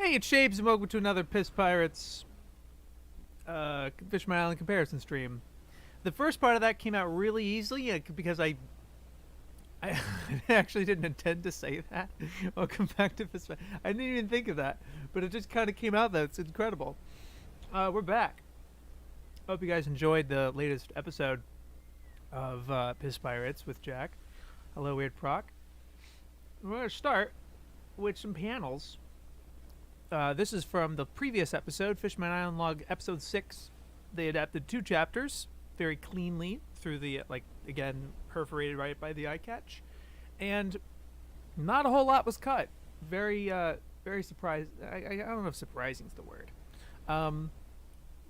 Hey, it's Shapes, and welcome to another Piss Pirates Fishman Island comparison stream. The first part of that came out really easily because I actually didn't intend to say that. Welcome back to Fishman. I didn't even think of that, but it just kind of came out. That's incredible. We're back. Hope you guys enjoyed the latest episode of Piss Pirates with Jack. Hello, Weird Proc. We're going to start with some panels. This is from the previous episode, Fishman Island Log Episode 6. They adapted 2 chapters very cleanly through the, again, perforated right by the eye catch. And not a whole lot was cut. Very surprised. I don't know if surprising is the word.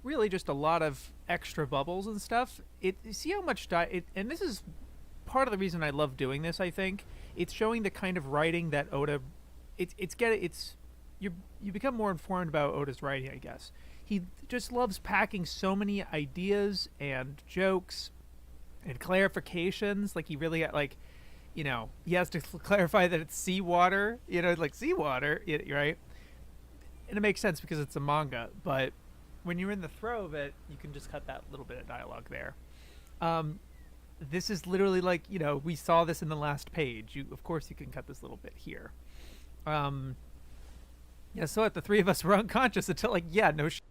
Really just a lot of extra bubbles and stuff. See how much and this is part of the reason I love doing this, I think. It's showing the kind of writing that Oda... You become more informed about Oda's writing, I guess. He just loves packing so many ideas and jokes and clarifications. Like, he really, he has to clarify that it's seawater, seawater, right? And it makes sense because it's a manga, but when you're in the throw of it, you can just cut that little bit of dialogue there. This is literally we saw this in the last page. Of course you can cut this little bit here. Yeah, so the three of us were unconscious until, no shit.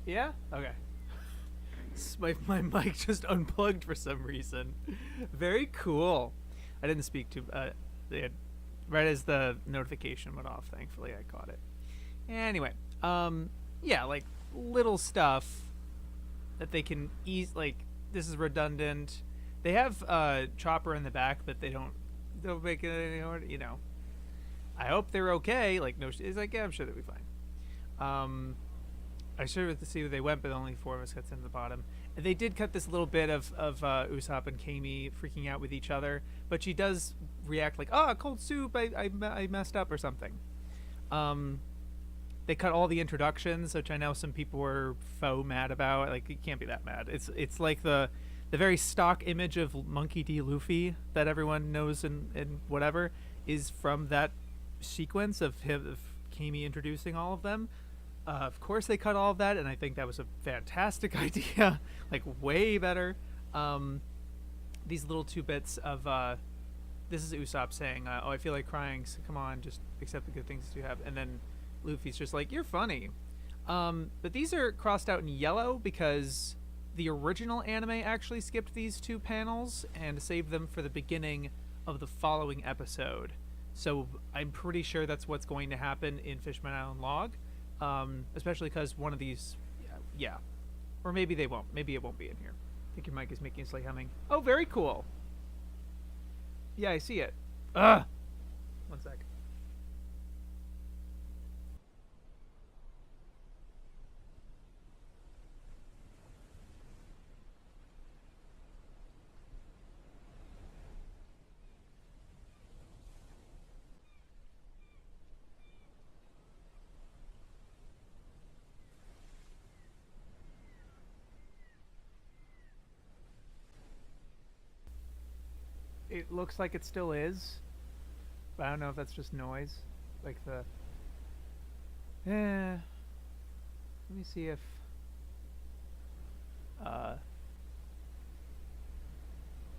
Yeah? Okay. My mic just unplugged for some reason. Very cool. I didn't speak to right as the notification went off, thankfully I caught it. Anyway, little stuff that they can this is redundant. They have Chopper in the back, but they don't make it any, I hope they're okay. It's I'm sure they'll be fine. I should have to see where they went, but only 4 of us got to the bottom. And they did cut this little bit of Usopp and Kami freaking out with each other, but she does react cold soup, I messed up or something. They cut all the introductions, which I know some people were faux mad about. You can't be that mad. It's like the very stock image of Monkey D. Luffy that everyone knows and whatever is from that sequence of Kami introducing all of them. Of course they cut all of that, and I think that was a fantastic idea. Way better. These little 2 bits of this is Usopp saying, oh, I feel like crying, so come on, just accept the good things you have. And then Luffy's just you're funny. But these are crossed out in yellow because the original anime actually skipped these 2 panels and saved them for the beginning of the following episode. So I'm pretty sure that's what's going to happen in Fishman Island Log. Especially because one of these, yeah. Or maybe they won't. Maybe it won't be in here. I think your mic is making a slight humming. Oh, very cool. Yeah, I see it. Ugh. One sec. It looks like it still is, but I don't know if that's just noise. Let me see if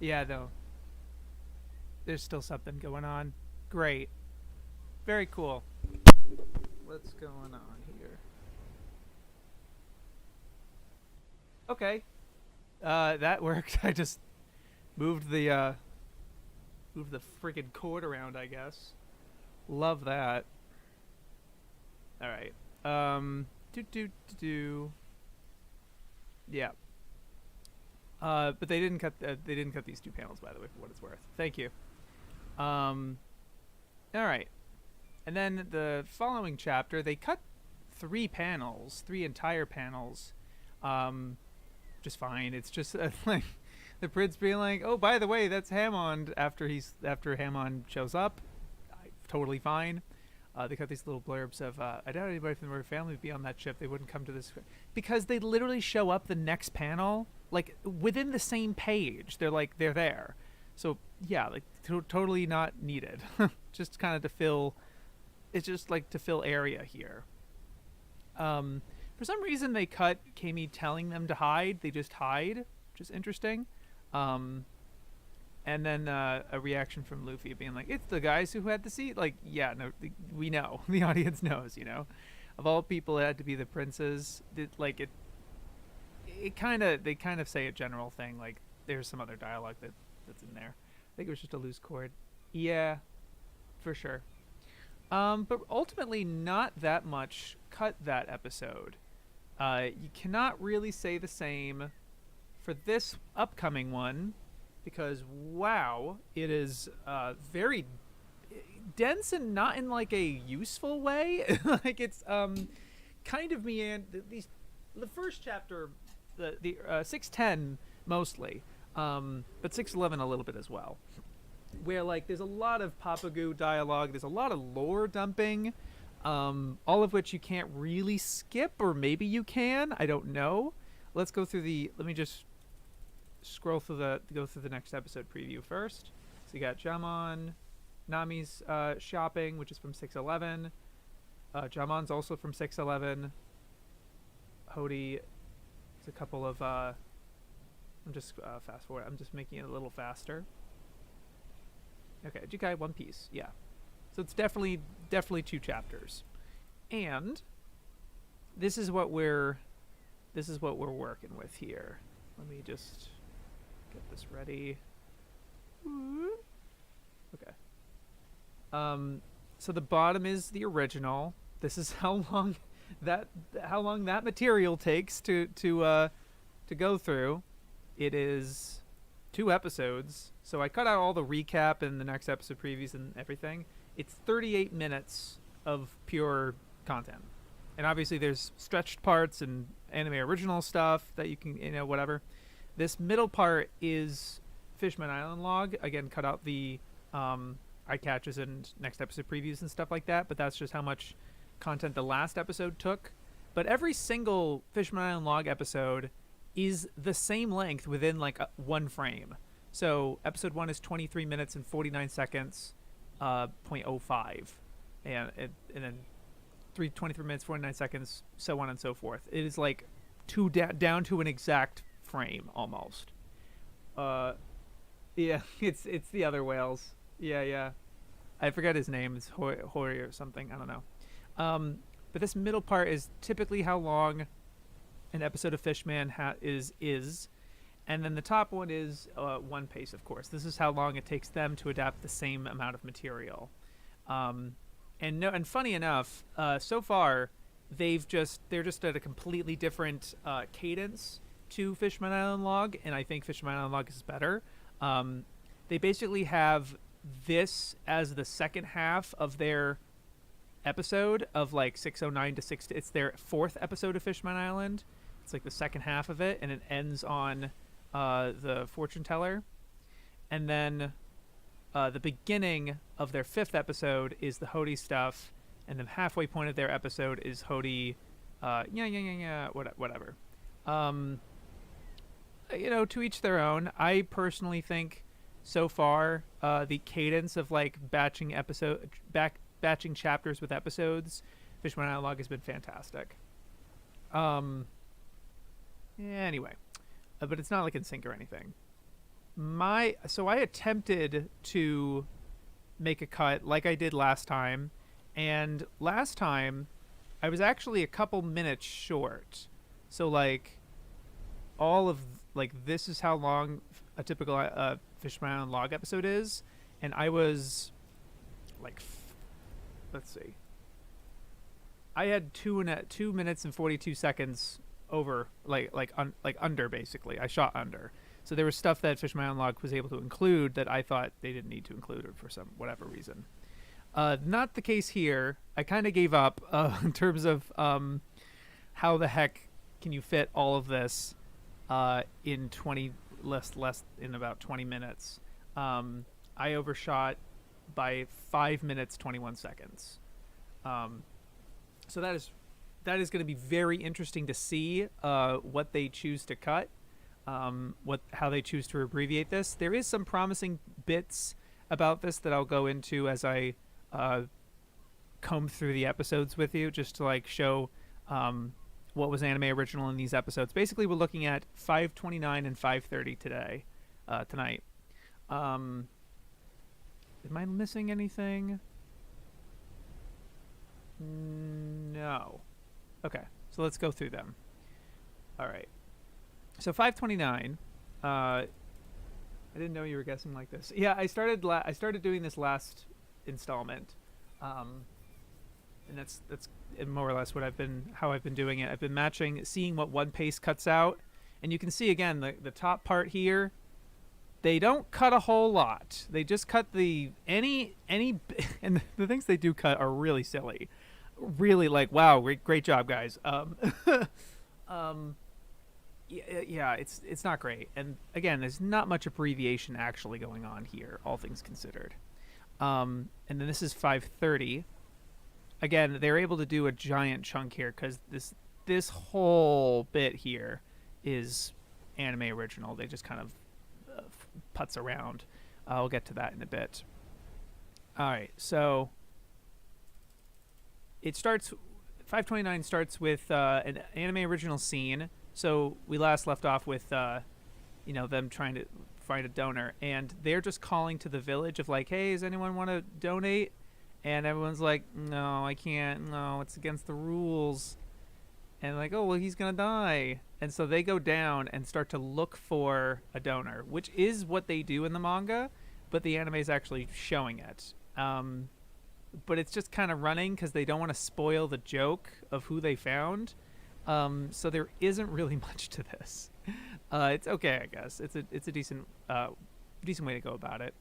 yeah, though. There's still something going on. Great. Very cool. What's going on here? Okay. That worked. I just moved the freaking cord around, I guess. Love that. All right. Do. Yeah. But they didn't cut. They didn't cut these two panels, by the way, for what it's worth. Thank you. Um. All right. And then the following chapter, they cut three entire panels. Just fine. It's just like the prince being like, "Oh, by the way, that's Hammond." After Hammond shows up, totally fine. They cut these little blurbs of, "I doubt anybody from the royal family would be on that ship. They wouldn't come to this," because they literally show up the next panel, like within the same page. They're there. So yeah, like totally not needed. Just kind of to fill. It's just like to fill area here. For some reason, they cut Kami telling them to hide. They just hide, which is interesting. And then a reaction from Luffy being like, "It's the guys who had the seat." Like, yeah, no, we know. The audience knows, you know. Of all people, it had to be the princes. Like it. They kind of say a general thing. Like, there's some other dialogue that's in there. I think it was just a loose chord. Yeah, for sure. But ultimately, not that much cut that episode. You cannot really say the same for this upcoming one, because wow, it is very dense and not in like a useful way. Like it's kind of the first chapter, the 610 mostly, but 611 a little bit as well, where like there's a lot of Papagoo dialogue, there's a lot of lore dumping, all of which you can't really skip, or maybe you can, I don't know. Let me just go through the next episode preview first. So you got Jamon, Nami's shopping, which is from 611. Jamon's also from 611. Hody, it's a couple of I'm just fast forward. I'm just making it a little faster. Okay, Jikai One Piece, yeah. So it's definitely two chapters, and this is what we're working with here. Let me just get this ready. Okay. So the bottom is the original. This is how long that material takes to go through. It is 2 episodes. So I cut out all the recap and the next episode previews and everything. It's 38 minutes of pure content. And obviously there's stretched parts and anime original stuff that you can, whatever. This middle part is Fishman Island log. Again, cut out the eye catches and next episode previews and stuff like that, but that's just how much content the last episode took. But every single Fishman Island log episode is the same length within like one frame. So episode 1 is 23 minutes and 49 seconds, 0.05, and then 23 minutes 49 seconds, so on and so forth. It is like down to an exact frame almost. Yeah, it's the other whales. Yeah. I forget his name. It's Hori or something. I don't know. But this middle part is typically how long an episode of Fishman is. And then the top one is One Piece, of course. This is how long it takes them to adapt the same amount of material. And funny enough, so far they're just at a completely different cadence to Fishman Island log, and I think Fishman Island log is better. They basically have this as the second half of their episode of like 609 to 6. It's their 4th episode of Fishman Island. It's like the second half of it, and it ends on the fortune teller. And then the beginning of their 5th episode is the Hody stuff, and the halfway point of their episode is Hody, whatever. To each their own. I personally think so far the cadence of like batching chapters with episodes, Fishman Island log has been fantastic. Anyway, but it's not like in sync or anything. So I attempted to make a cut like I did last time, and last time I was actually a couple minutes short. So like all of like this is how long a typical Fishman Island log episode is, and I was like let's see. I had 2 minutes and 42 seconds over, like under basically. I shot under. So there was stuff that Fishman log was able to include that I thought they didn't need to include for some whatever reason. Not the case here. I kind of gave up in terms of how the heck can you fit all of this in 20 less in about 20 minutes. I overshot by 5 minutes 21 seconds. So that is going to be very interesting to see what they choose to cut, how they choose to abbreviate this. There is some promising bits about this that I'll go into as I comb through the episodes with you, just to like show what was anime original in these episodes. Basically, we're looking at 5:29 and 5:30 tonight. Am I missing anything? No. Okay, so let's go through them. All right. So 5:29. I didn't know you were guessing like this. Yeah, I started doing this last installment, and that's more or less how I've been doing it. I've been seeing what one pace cuts out, and you can see again the top part here. They don't cut a whole lot. They just cut any and the things they do cut are really silly. Really, like, wow, great job, guys. Yeah, it's not great. And again, there's not much abbreviation actually going on here, all things considered. And then this is 5:30. Again, they're able to do a giant chunk here because this whole bit here is anime original. They just kind of putz around. I'll get to that in a bit. All right, so it starts. 5:29 starts with an anime original scene. So we last left off with, them trying to find a donor, and they're just calling to the village of like, hey, does anyone want to donate? And everyone's like, no, I can't. No, it's against the rules. And like, oh, well, he's going to die. And so they go down and start to look for a donor, which is what they do in the manga, but the anime is actually showing it. But it's just kind of running because they don't want to spoil the joke of who they found. So there isn't really much to this. It's okay, I guess. It's a decent way to go about it.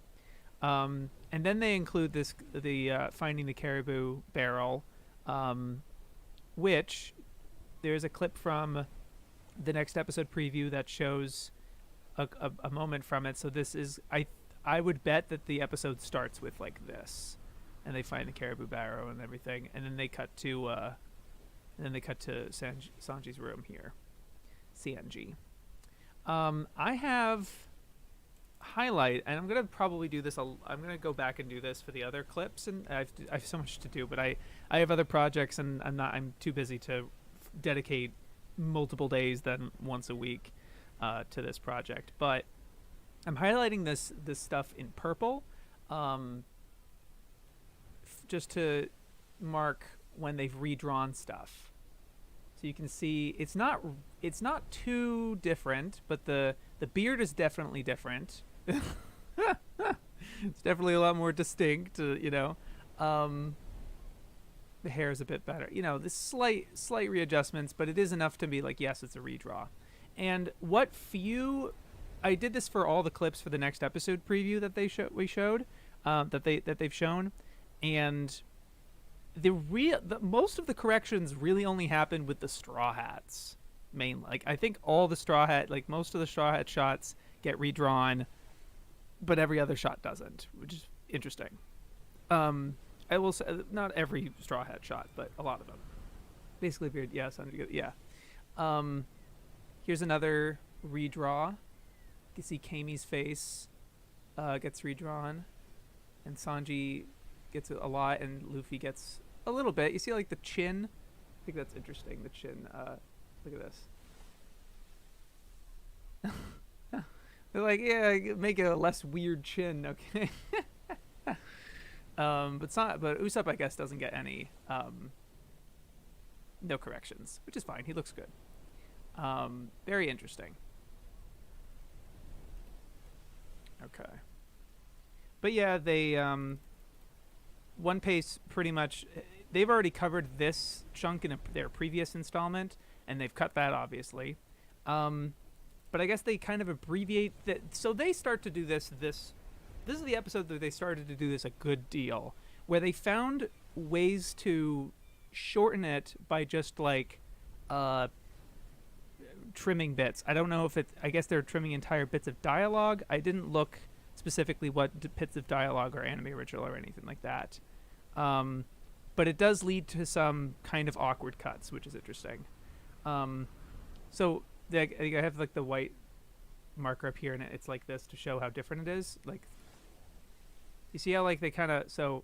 And then they include the finding the caribou barrel, which there's a clip from the next episode preview that shows a moment from it. So this is I would bet that the episode starts with like this, and they find the caribou barrel and everything, and then they cut to Sanji's room here. CNG. I have highlight, and I'm gonna probably do this. I'm gonna go back and do this for the other clips, and I have so much to do. But I have other projects, and I'm too busy to dedicate multiple days than once a week to this project. But I'm highlighting this stuff in purple, just to mark when they've redrawn stuff. So you can see it's not too different, but the beard is definitely different. It's definitely a lot more distinct, the hair is a bit better. The slight readjustments, but it is enough to be like, yes, it's a redraw. And I did this for all the clips for the next episode preview that we showed, that they've shown, and most of the corrections really only happened with the Straw Hats mainly. Like, I think all the most of the Straw Hat shots get redrawn, but every other shot doesn't, which is interesting. I will say not every Straw Hat shot, but a lot of them. Basically, beard. Yeah, sounded good. Yeah. Here's another redraw. You can see Kami's face gets redrawn, and Sanji gets a lot, and Luffy gets a little bit. You see, like, the chin. I think that's interesting. The chin. Look at this. They're like, yeah, make a less weird chin, okay? But Usopp, I guess, doesn't get any no corrections, which is fine. He looks good. Very interesting. Okay. But yeah, they One Piece pretty much they've already covered this chunk in their previous installment, and they've cut that obviously. Um, but I guess they kind of abbreviate that. So they start to do this. This is the episode that they started to do this a good deal, where they found ways to shorten it by just like uh, trimming bits. I don't know if it's. I guess they're trimming entire bits of dialogue. I didn't look specifically what bits of dialogue or anime original or anything like that. Um, but it does lead to some kind of awkward cuts, which is interesting. So I have like the white marker up here, and it's like this to show how different it is. Like, you see how like they kind of so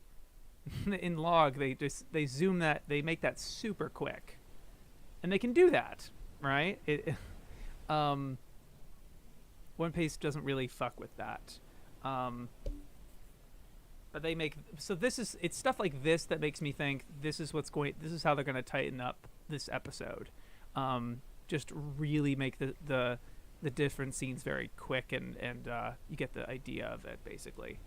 in log they zoom that, they make that super quick, and they can do that, right? One Piece doesn't really fuck with that. But they make so it's stuff like this that makes me think this is how they're going to tighten up this episode. Just really make the different scenes very quick, and you get the idea of it basically.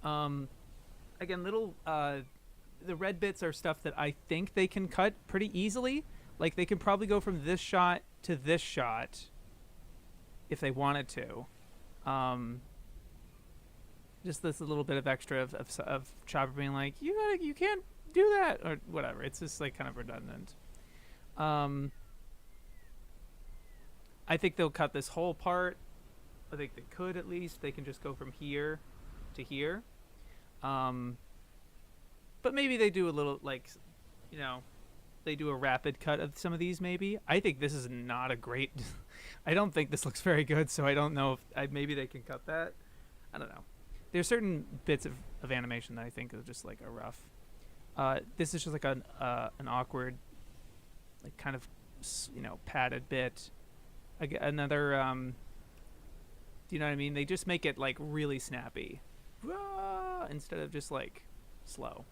Again, little the red bits are stuff that I think they can cut pretty easily. Like they can probably go from this shot to this shot if they wanted to. Just this little bit of extra of Chopper being like, you can't do that or whatever. It's just like kind of redundant. I think they'll cut this whole part. I think they could at least. They can just go from here to here. But maybe they do a little like, they do a rapid cut of some of these maybe. I think this is not a great... I don't think this looks very good, so I don't know if maybe they can cut that. I don't know. There's certain bits of animation that I think are just like a rough. This is just like an awkward, like kind of, padded bit. Another, do you know what I mean? They just make it like really snappy, instead of just like slow.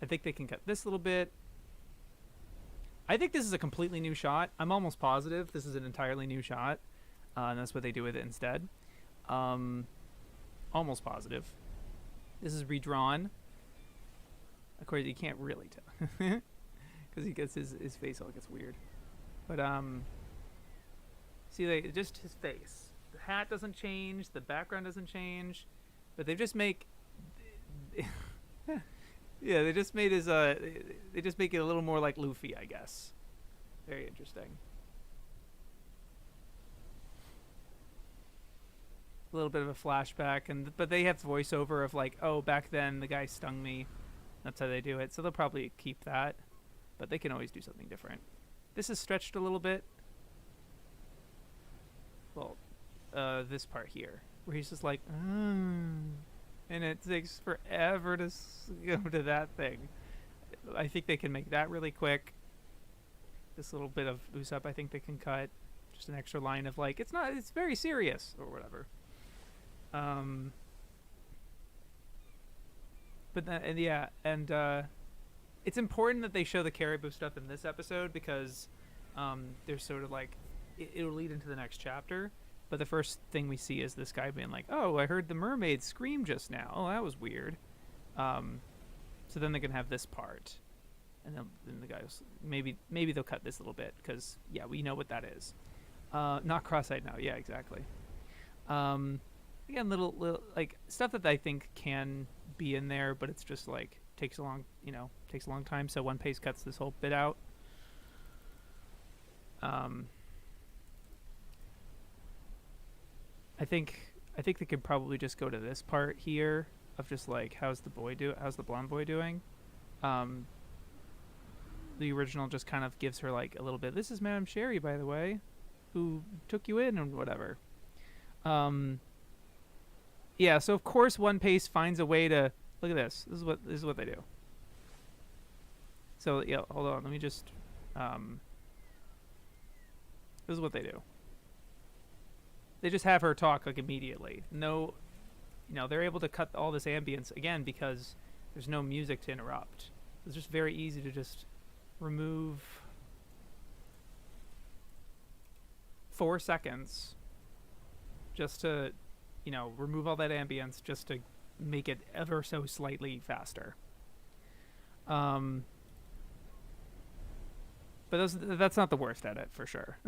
I think they can cut this little bit. I think this is a completely new shot. I'm almost positive this is an entirely new shot, and that's what they do with it instead. Almost positive. This is redrawn. Of course, you can't really tell because he gets his face all gets weird. But see, just his face. The hat doesn't change. The background doesn't change, but they just make. Yeah, they just made his. They just make it a little more like Luffy, I guess. Very interesting. A little bit of a flashback, but they have voiceover of like, oh, back then the guy stung me. That's how they do it. So they'll probably keep that, but they can always do something different. This is stretched a little bit. Well, this part here, where he's just like, and it takes forever to go to that thing. I think they can make that really quick. This little bit of Usopp, I think they can cut. Just an extra line of like, it's very serious or whatever. But then, it's important that they show the Caribou stuff in this episode because there's sort of like it'll lead into the next chapter. But the first thing we see is this guy being like, "Oh, I heard the mermaid scream just now. Oh, that was weird." So then they can have this part, and then the guys maybe they'll cut this a little bit because we know what that is. Not cross-eyed now. Yeah, exactly. Again, little like stuff that I think can be in there, but it's just like takes a long time. So One Piece cuts this whole bit out. I think they could probably just go to this part here of just like how's the blonde boy doing. The original just kind of gives her like a little bit. This is Madame Sherry, by the way, who took you in and whatever. Yeah, so of course One Piece finds a way to look at this. This is what they do. So yeah, hold on. Let me just. This is what they do. They just have her talk like immediately. No, they're able to cut all this ambience again because there's no music to interrupt. It's just very easy to just remove 4 seconds just to, remove all that ambience just to make it ever so slightly faster. Um, but that's not the worst edit for sure.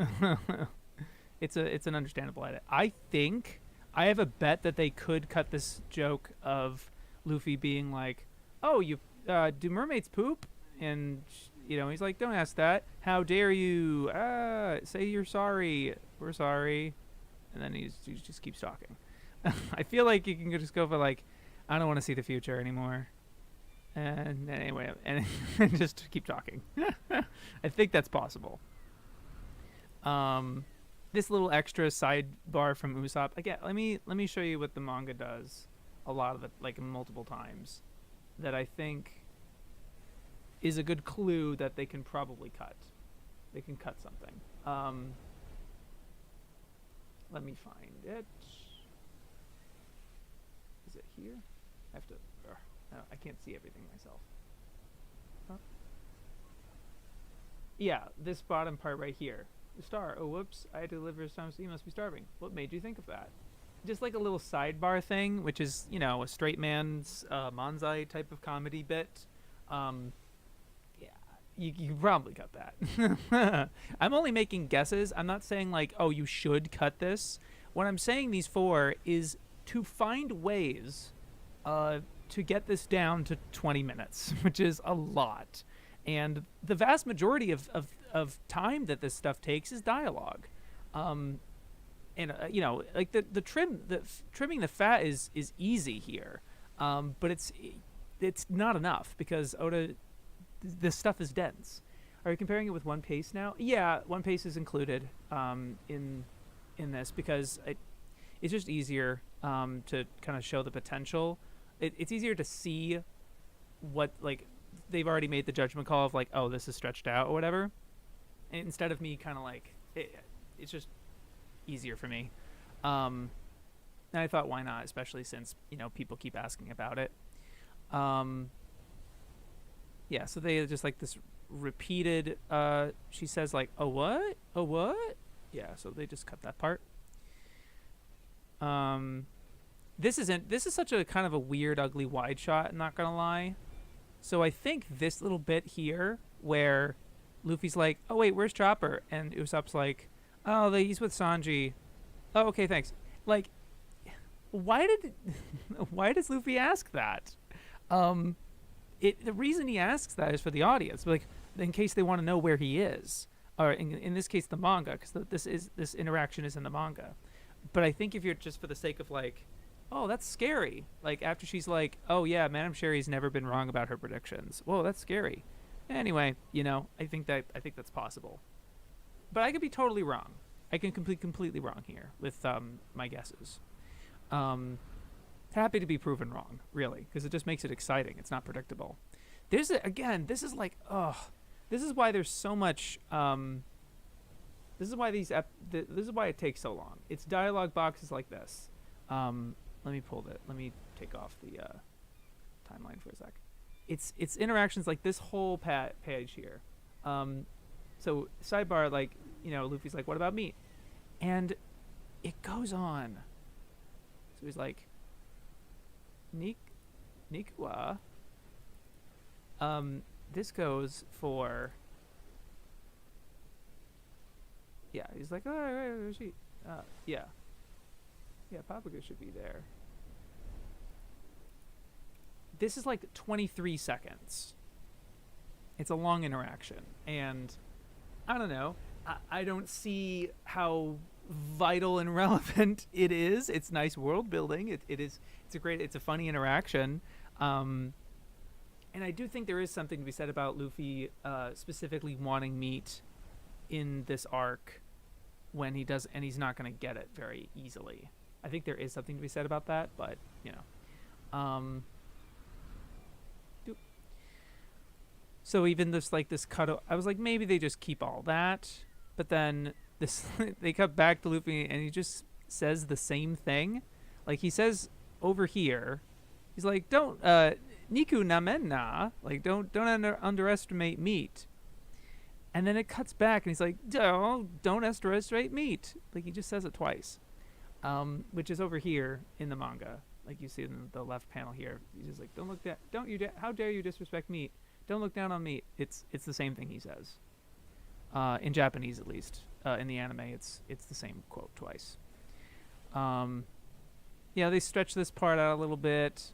It's an understandable edit. I think I have a bet that they could cut this joke of Luffy being like, "Oh, you do mermaids poop?" And he's like, "Don't ask that. How dare you? Say you're sorry. We're sorry." And then he just keeps talking. I feel like you can just go for like, "I don't want to see the future anymore." And anyway, and just keep talking. I think that's possible. This little extra sidebar from Usopp. Again, let me show you what the manga does a lot of it, like multiple times, that I think is a good clue that they can probably cut. They can cut something. Let me find it. Is it here? I have to. I can't see everything myself. Huh? Yeah, this bottom part right here. The star. Oh, whoops. I had to deliver some, so you must be starving. What made you think of that? Just like a little sidebar thing, which is, a straight man's manzai type of comedy bit. Yeah, you probably cut that. I'm only making guesses. I'm not saying like, oh, you should cut this. What I'm saying these for is to find ways to get this down to 20 minutes, which is a lot. And the vast majority of time that this stuff takes is dialogue. And like the trimming the fat is easy here, but it's not enough because Oda, this stuff is dense. Are you comparing it with One Piece now? Yeah, One Piece is included in this because it's just easier to kind of show the potential. It's easier to see what, like, they've already made the judgment call of like, oh, this is stretched out or whatever, and instead of me kind of like it's just easier for me. And I thought, why not, especially since people keep asking about it. Yeah, so they just like this repeated she says like, oh what, yeah, so they just cut that part. This is such a kind of a weird, ugly wide shot, I'm not gonna lie. So I think this little bit here where Luffy's like, oh wait, where's Chopper? And Usopp's like, oh, he's with Sanji. Oh, okay, thanks. Like, why does Luffy ask that? The reason he asks that is for the audience, like, in case they want to know where he is, or in this case the manga, because this interaction is in the manga. But I think if you're just for the sake of like, oh, that's scary. Like after she's like, oh yeah, Madame Sherry's never been wrong about her predictions. Whoa, that's scary. Anyway, I think that's possible. But I could be totally wrong. I can completely wrong here with my guesses. Happy to be proven wrong, really, because it just makes it exciting. It's not predictable. This is like, this is why there's so much. This is why this is why it takes so long. It's dialogue boxes like this. Let me take off the timeline for a sec. It's interactions like this whole page here. So sidebar, like, Luffy's like, what about meat? And it goes on. So he's like, Nikua. This goes for. Yeah, he's like, oh, where's she? Yeah, Paprika should be there. This is like 23 seconds. It's a long interaction, and I don't know. I don't see how vital and relevant it is. It's nice world building. It's a funny interaction. And I do think there is something to be said about Luffy specifically wanting meat in this arc when he does, and he's not going to get it very easily. I think there is something to be said about that, but so even this cut, I was like, maybe they just keep all that, but then they cut back to Luffy and he just says the same thing. Like he says over here, he's like, don't Niku Namenna, like don't underestimate meat. And then it cuts back and he's like, don't underestimate meat. Like he just says it twice. Which is over here in the manga. like you see in the left panel here. He's just like, "Don't look that. Don't you? How dare you disrespect meat? Don't look down on meat." It's the same thing he says, in Japanese at least. In the anime, it's the same quote twice. Yeah, they stretch this part out a little bit.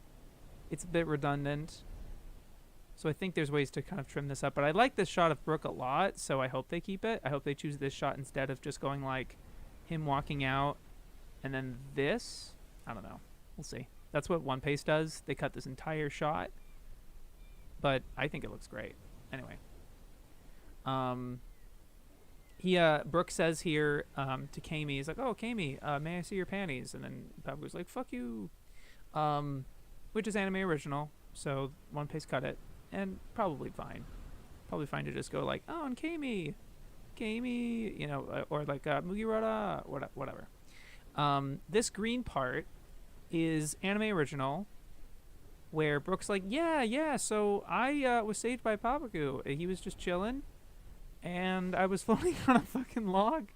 It's a bit redundant. So I think there's ways to kind of trim this up. But I like this shot of Brooke a lot, so I hope they keep it. I hope they choose this shot instead of just going like him walking out and then this. I don't know. We'll see. That's what One Piece does. They cut this entire shot. But I think it looks great. Anyway. Brooke says here to Kami, he's like, "Oh, Kami, may I see your panties?" And then Papagu's like, "Fuck you." Which is anime original, so One Piece cut it. And probably fine. Probably fine to just go like, "Oh, and Kami, you know, or like Mugiwara, whatever. This green part is anime original, where Brooke's like, yeah, so I was saved by Papagu. He was just chilling, and I was floating on a fucking log,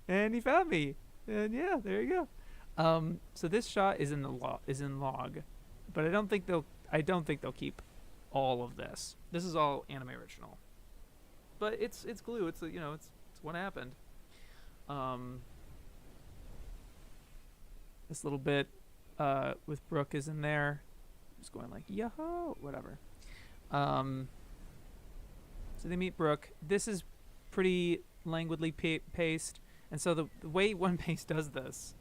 and he found me. And yeah, there you go. So this shot is in log, but I don't think they'll keep all of this. This is all anime original. But it's glue. It's what happened. This little bit with Brooke is in there. Just going like, yo, whatever. So they meet Brooke. This is pretty languidly paced. And so the way One Piece does this,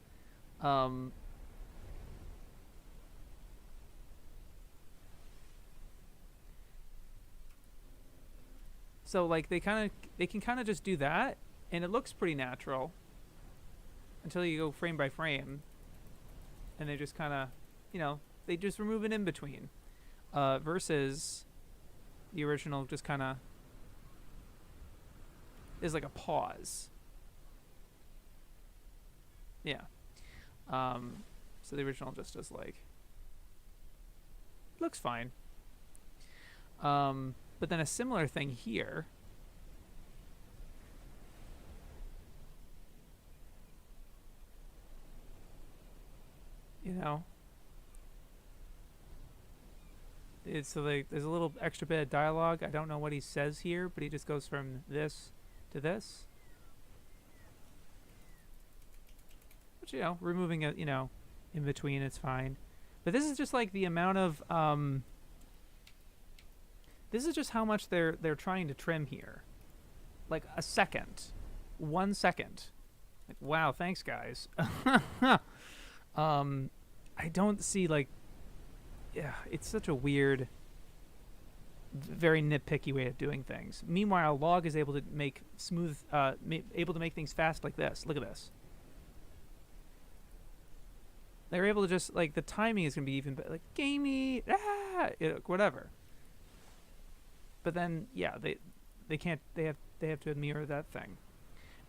so like they can kind of just do that, and it looks pretty natural until you go frame by frame, and they just kind of, they just remove an in between, versus the original just kind of is like a pause. Yeah. So the original just does like, looks fine. But then a similar thing here. It's so like there's a little extra bit of dialogue. I don't know what he says here, but he just goes from this to this. Which, removing it, in between, it's fine. But this is just like the amount of this is just how much they're trying to trim here. Like a second. 1 second. Like, wow, thanks guys. I don't see like, yeah, it's such a weird, very nitpicky way of doing things. Meanwhile, Log is able to make smooth, able to make things fast like this. Look at this. They're able to just, like, the timing is gonna be even better. Like, gamey, whatever. But then, yeah, they can't. They have to mirror that thing.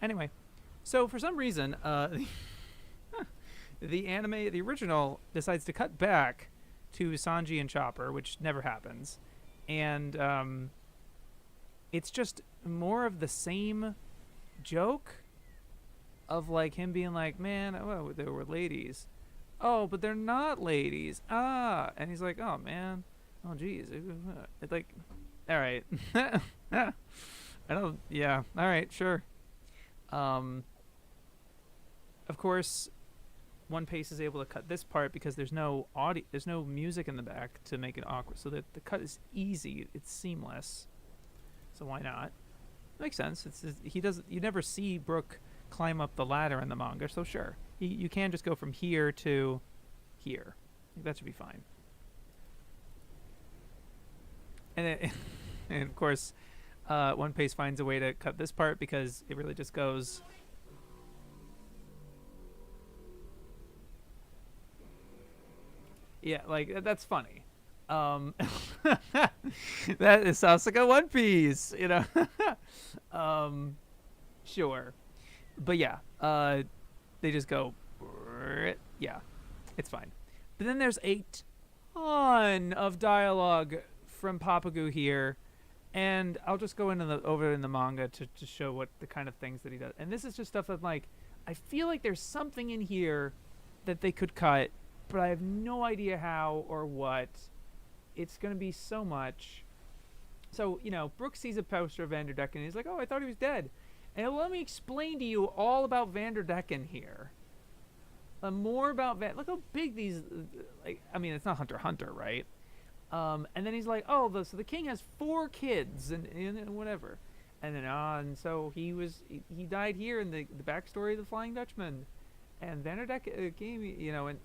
Anyway, so for some reason, the original decides to cut back to Sanji and Chopper, which never happens, and it's just more of the same joke of like him being like, "Man, oh, there were ladies. Oh, but they're not ladies. Ah," and he's like, "Oh man, oh geez, it's like, all right." I don't. Yeah. All right. Sure. Of course, One Piece is able to cut this part because there's no audio, there's no music in the back to make it awkward. So that the cut is easy. It's seamless. So why not? Makes sense. It's just, you never see Brooke climb up the ladder in the manga. So sure, you can just go from here to here. I think that should be fine. And and of course, One Piece finds a way to cut this part because it really just goes. Yeah, like that's funny. That sounds like a One Piece, Sure, but yeah, they just go. Yeah, it's fine. But then there's a ton of dialogue from Papagu here, and I'll just go over in the manga to show what the kind of things that he does. And this is just stuff that, like, I feel like there's something in here that they could cut but I have no idea how or what. It's going to be so much. So, Brooks sees a poster of Vanderdecken and he's like, oh, I thought he was dead. And let me explain to you all about Vanderdecken here. More about look how big these, it's not Hunter x Hunter, right? And then he's like, oh, so the king has 4 kids and whatever. And then, and so he died here in the backstory of the Flying Dutchman. And Vanderdecken came, and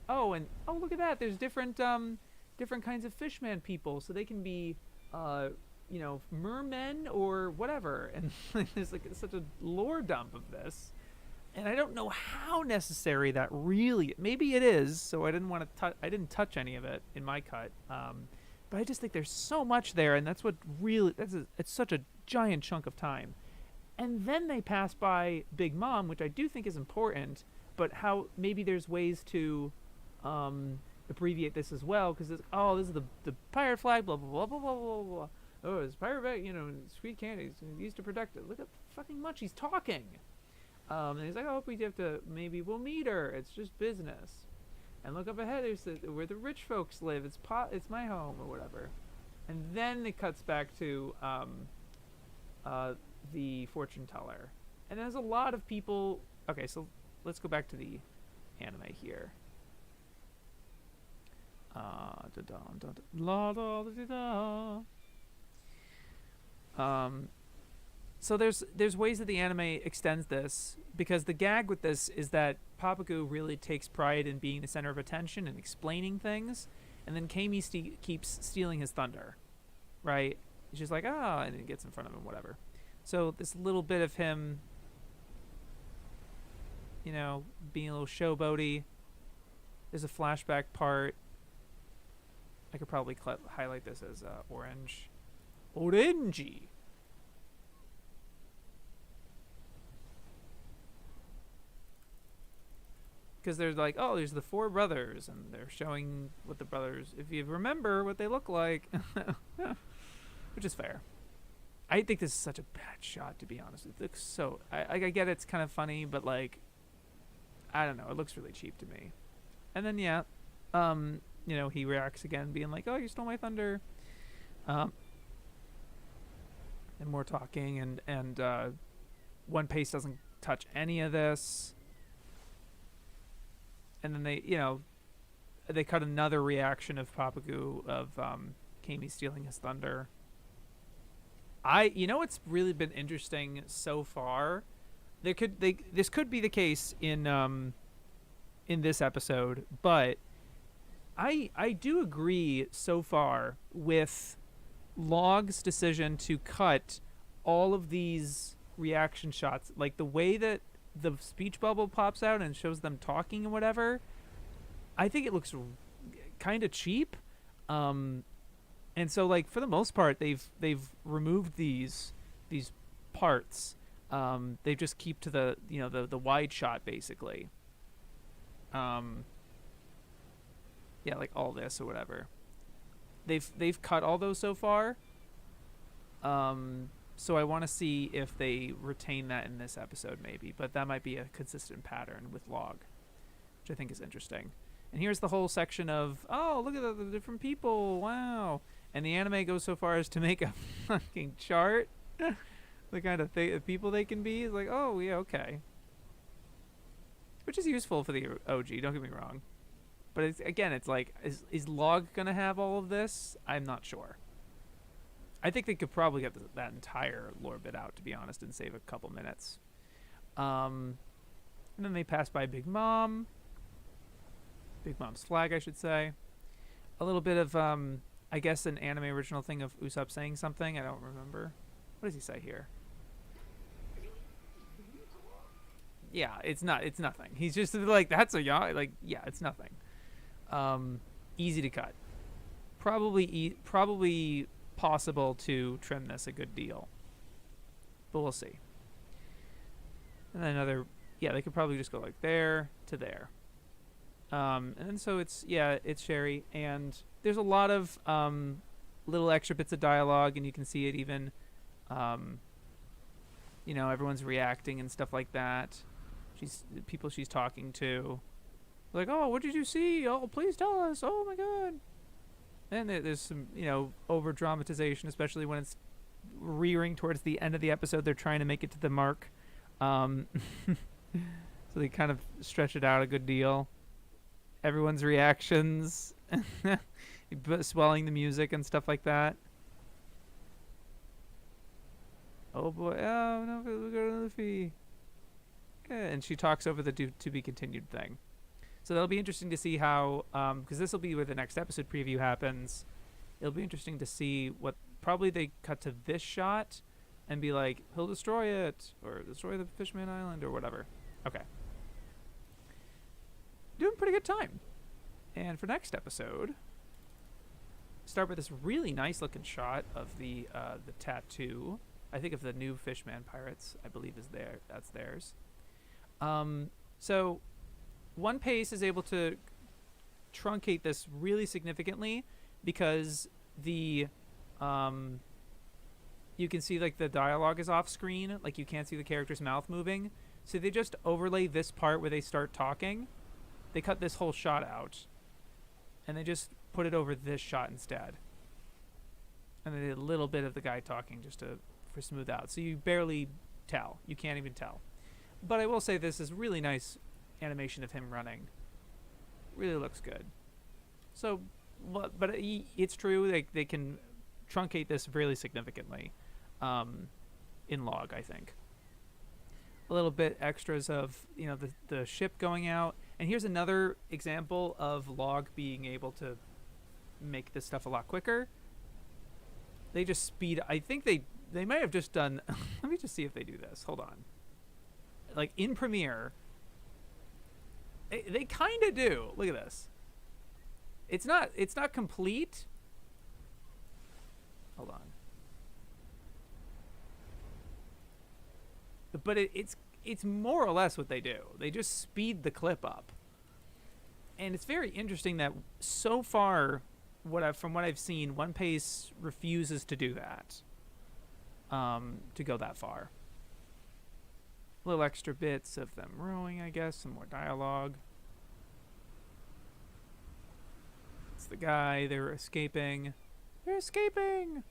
look at that. There's different kinds of Fishman people. So they can be, mermen or whatever. And there's such a lore dump of this. And I don't know how necessary that really. Maybe it is. So I didn't want to. I didn't touch any of it in my cut. But I just think there's so much there, and that's what really. It's such a giant chunk of time. And then they pass by Big Mom, which I do think is important. But how maybe there's ways to abbreviate this as well, because this is the pirate flag, blah blah blah blah blah blah blah. Oh, it's pirate flag, sweet candies used to protect it. Look at fucking much he's talking. And he's like, oh, maybe we'll meet her. It's just business. And look up ahead, there's where the rich folks live. It's my home or whatever. And then it cuts back to the fortune teller. And there's a lot of people. Okay, so let's go back to the anime here. So there's ways that the anime extends this, because the gag with this is that Papagu really takes pride in being the center of attention and explaining things, and then Kami keeps stealing his thunder, right? She's like, and he gets in front of him, whatever. So this little bit of him, being a little showboaty. There's a flashback part. I could probably highlight this as orange. Orangey. Because there's there's the 4 brothers, and they're showing what the brothers, if you remember what they look like, which is fair. I think this is such a bad shot, to be honest. It looks so, I get it's kind of funny, but I don't know, it looks really cheap to me. And then he reacts again, being like, oh, you stole my thunder. And more talking, and One Piece doesn't touch any of this. And then they cut another reaction of Papagu of Kami stealing his thunder. What's really been interesting so far. This could be the case in this episode, but I do agree so far with Log's decision to cut all of these reaction shots, like the way that the speech bubble pops out and shows them talking and whatever. I think it looks kind of cheap, and so for the most part they've removed these parts. They just keep to the wide shot basically. All this or whatever. They've cut all those so far. So I want to see if they retain that in this episode, maybe. But that might be a consistent pattern with Log, which I think is interesting. And here's the whole section of, look at the different people. Wow. And the anime goes so far as to make a fucking chart. The kind of people they can be. It's like, oh, yeah, okay. Which is useful for the OG, don't get me wrong. But it's like, is Log going to have all of this? I'm not sure. I think they could probably get that entire lore bit out, to be honest, and save a couple minutes. And then they pass by Big Mom. Big Mom's flag, I should say. A little bit of, I guess, an anime original thing of Usopp saying something. I don't remember. What does he say here? Yeah, it's nothing. He's just like, that's a yawn. Like, yeah, it's nothing. Easy to cut. Probably possible to trim this a good deal, but we'll see. And then they could probably just go like there to there. And then so it's Sherry, and there's a lot of little extra bits of dialogue, and you can see it even, everyone's reacting and stuff like that. People she's talking to. Like, oh, what did you see? Oh, please tell us. Oh my god. And there's some, over dramatization, especially when it's rearing towards the end of the episode. They're trying to make it to the mark. So they kind of stretch it out a good deal. Everyone's reactions, swelling the music and stuff like that. Oh boy, oh no, we go to Luffy. Yeah, and she talks over the to be continued thing. So that'll be interesting to see how, because this will be where the next episode preview happens. It'll be interesting to see what, probably they cut to this shot and be like, he'll destroy it, or destroy the Fishman Island, or whatever. Okay. Doing pretty good time. And for next episode, start with this really nice looking shot of the tattoo. I think of the new Fishman pirates, I believe is there. That's theirs. So One Piece is able to truncate this really significantly because the you can see like the dialogue is off screen, like you can't see the character's mouth moving. So they just overlay this part where they start talking. They cut this whole shot out and they just put it over this shot instead. And they did a little bit of the guy talking just for smooth out. So you barely tell. You can't even tell. But I will say this is really nice animation of him running. Really looks good. So, but it's true. They can truncate this really significantly in log, I think. A little bit extras of, the ship going out. And here's another example of log being able to make this stuff a lot quicker. They just speed. I think they might have just done. Let me just see if they do this. Hold on. Like in Premiere, they kind of do. Look at this. It's not complete. Hold on. But it's more or less what they do. They just speed the clip up. And it's very interesting that so far, from what I've seen, One Piece refuses to do that. To go that far. Little extra bits of them rowing, I guess. Some more dialogue. It's the guy. They're escaping. They're escaping!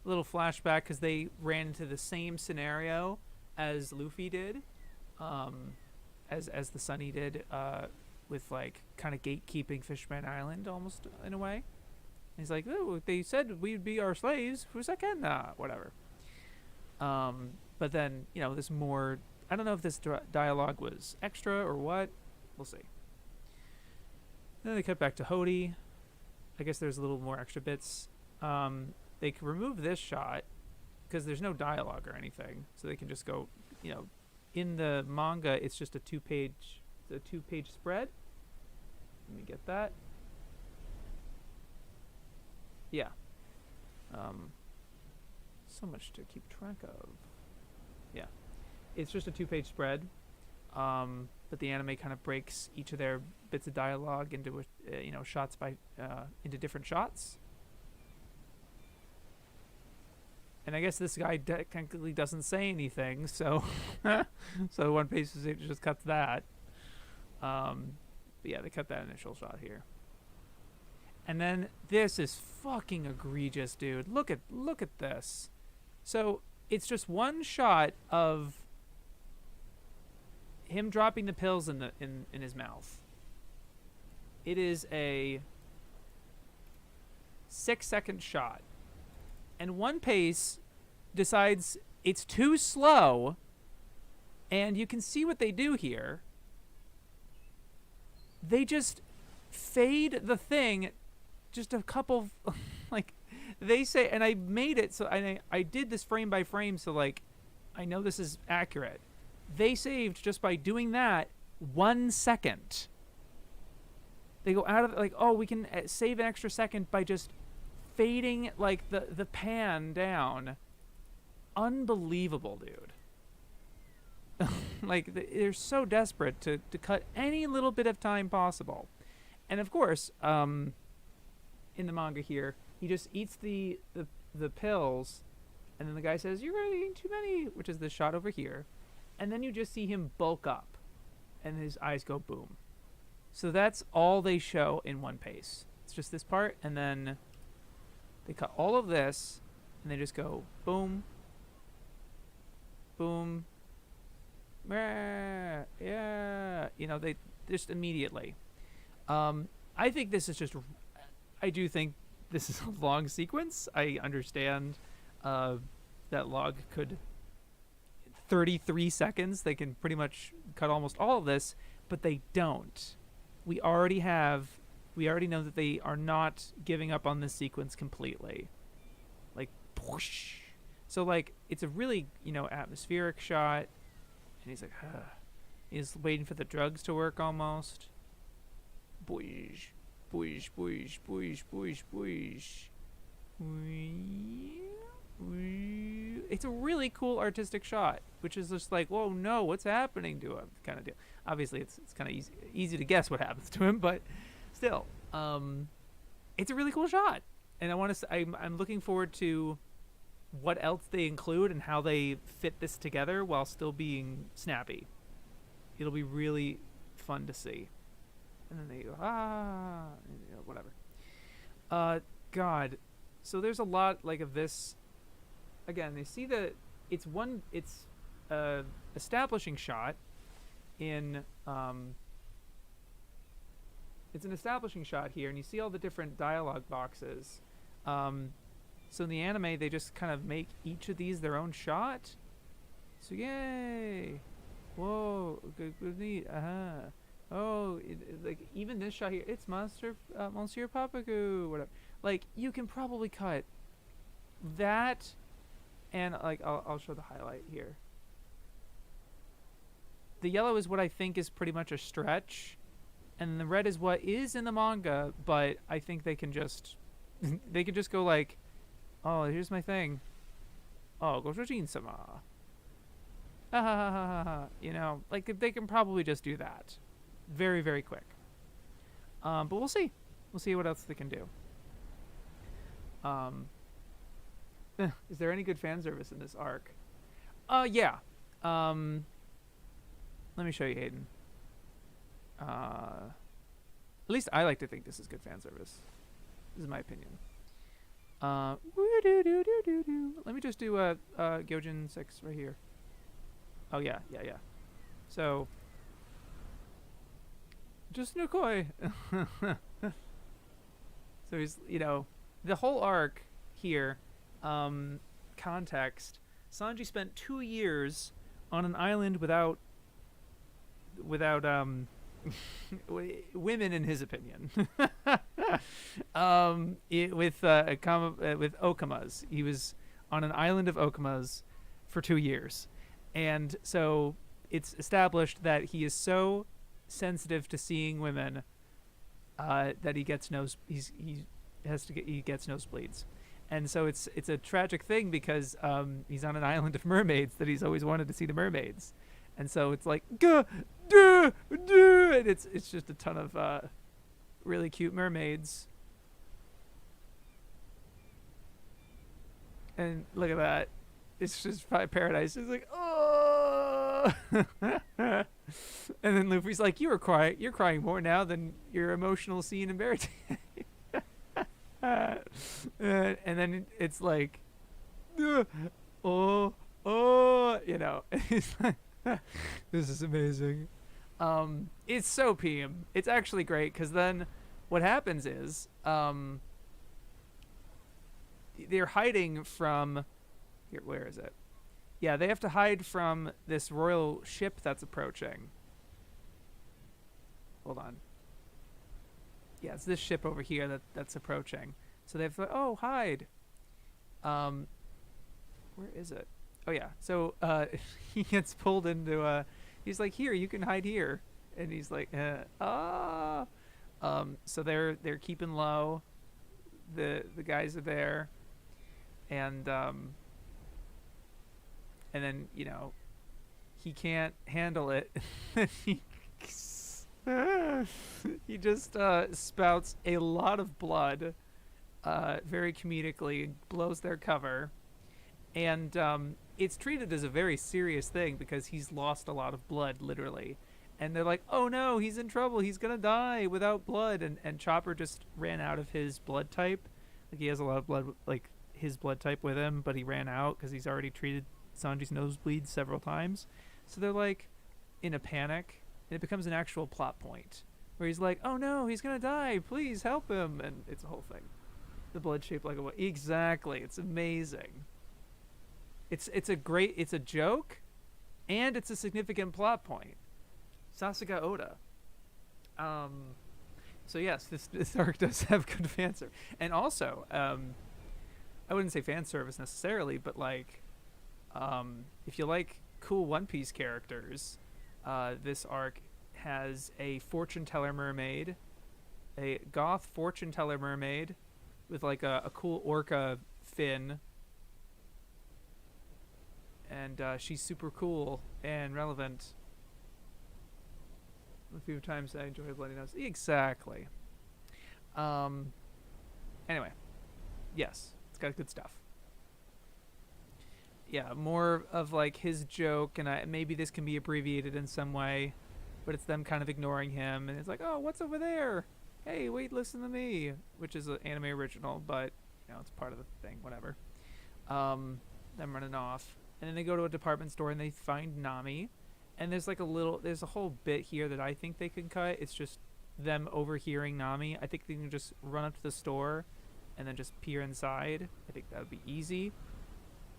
A little flashback because they ran into the same scenario as Luffy did. As the Sunny did. With like kind of gatekeeping Fishman Island almost in a way. And he's like, oh, they said we'd be our slaves for a second. Nah, whatever. But then, there's more. I don't know if this dialogue was extra or what. We'll see. Then they cut back to Hody. I guess there's a little more extra bits. They can remove this shot because there's no dialogue or anything. So they can just go, in the manga, it's just a two-page spread. Let me get that. Yeah. So much to keep track of. Yeah. It's just a two-page spread. But the anime kind of breaks each of their bits of dialogue into, shots into different shots. And I guess this guy technically doesn't say anything, so so One Piece just cuts that. But yeah, they cut that initial shot here. And then this is fucking egregious, dude. Look at this. So it's just one shot of him dropping the pills in his mouth. It is a 6-second shot. And One Piece decides it's too slow, and you can see what they do here. They just fade the thing just a couple like they say, and I made it so I did this frame by frame so like I know this is accurate. They saved just by doing that 1 second. They go out of like, oh, we can save an extra second by just fading like the pan down. Unbelievable, dude. Like they're so desperate to cut any little bit of time possible. And of course, in the manga here, he just eats the pills, and then the guy says, "You're eating too many," which is the shot over here. And then you just see him bulk up, and his eyes go boom. So that's all they show in one pace. It's just this part, and then they cut all of this, and they just go boom, boom, yeah. They just immediately. I think this is just. I do think this is a long sequence. I understand that log could 33 seconds. They can pretty much cut almost all of this, but they don't. We already know that they are not giving up on this sequence completely. Like, whoosh. So, like, it's a really, atmospheric shot. And he's like, he's waiting for the drugs to work almost. Boosh, boosh, boosh, boosh, boosh, boosh. It's a really cool artistic shot, which is just like, whoa, no, what's happening to him kind of deal. Obviously, it's kind of easy to guess what happens to him, but still, it's a really cool shot. And I'm looking forward to what else they include and how they fit this together while still being snappy. It'll be really fun to see. And then they go, whatever. God. So there's a lot of this. Again, they see that it's establishing shot in it's an establishing shot here, and you see all the different dialogue boxes. So in the anime, they just kind of make each of these their own shot. So yay! Whoa, good neat. Oh, even this shot here, it's Monsieur Papagu, whatever. Like, you can probably cut that, and I'll show the highlight here. The yellow is what I think is pretty much a stretch, and the red is what is in the manga, but I think they can just go like, oh, here's my thing. Oh, Gojojin-sama. They can probably just do that. Very, very quick. But we'll see. We'll see what else they can do. Is there any good fan service in this arc? Yeah. Let me show you, Hayden. At least I like to think this is good fan service. This is my opinion. Let me just do Gyojin 6 right here. Oh, yeah. So, just Nukoi. So he's, the whole arc here, context, Sanji spent 2 years on an island without women, in his opinion. With okamas. He was on an island of okamas for 2 years. And so it's established that he is so sensitive to seeing women that he gets nosebleeds. And so it's a tragic thing because he's on an island of mermaids that he's always wanted to see the mermaids. And so it's like, and it's just a ton of really cute mermaids. And look at that. It's just paradise. It's like, oh. And then Luffy's like, you're crying more now than your emotional scene in Verite. And then it's like, oh, it's like, this is amazing. It's so PM. It's actually great because then what happens is they're hiding from here. Where is it? Yeah, they have to hide from this royal ship that's approaching. Hold on. Yeah, it's this ship over here that's approaching. So they have to, hide. Where is it? Oh yeah. So he gets pulled into he's like, here, you can hide here. And he's like, so they're keeping low. The guys are there. And then, he can't handle it. He just spouts a lot of blood, very comedically, and blows their cover. And it's treated as a very serious thing because he's lost a lot of blood, literally. and they're like, "Oh no, he's in trouble. He's gonna die without blood." And Chopper just ran out of his blood type. Like he has a lot of blood, like his blood type with him, but he ran out because he's already treated Sanji's nosebleeds several times. So they're like in a panic, and it becomes an actual plot point where he's like, "Oh no, he's gonna die. Please help him!" And it's a whole thing. The blood shaped like a what? Exactly. It's amazing. It's a joke, and it's a significant plot point. Sasuga Oda. So yes, this arc does have good fan service, and also, I wouldn't say fan service necessarily, but like, if you like cool One Piece characters, this arc has a fortune teller mermaid, a goth fortune teller mermaid, with like a cool orca fin, and she's super cool and relevant. A few times I enjoy bloody nose. Exactly. Anyway, yes, it's got good stuff. Yeah, more of like his joke, and maybe this can be abbreviated in some way, but it's them kind of ignoring him, and it's like, "Oh, what's over there? Hey, wait, listen to me," which is an anime original, but it's part of the thing. Whatever. Them running off, and then they go to a department store and they find Nami. And there's a whole bit here that I think they can cut. It's just them overhearing Nami. I think they can just run up to the store and then just peer inside. I think that would be easy.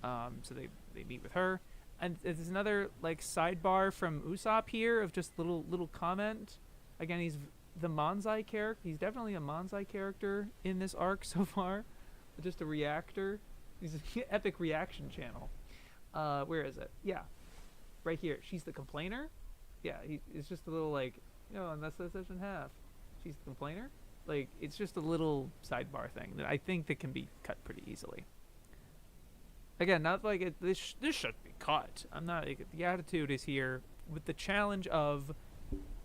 So they meet with her. And there's another like sidebar from Usopp here of just little comment. Again, he's the Manzai character. He's definitely a Manzai character in this arc so far. Just a reactor. He's an epic reaction channel. Where is it? Yeah. Right here, she's the complainer. Yeah, it's just a little like, and that's the session half. She's the complainer. Like, it's just a little sidebar thing that I think that can be cut pretty easily. Again, not like this should be cut. I'm not. The attitude is here with the challenge of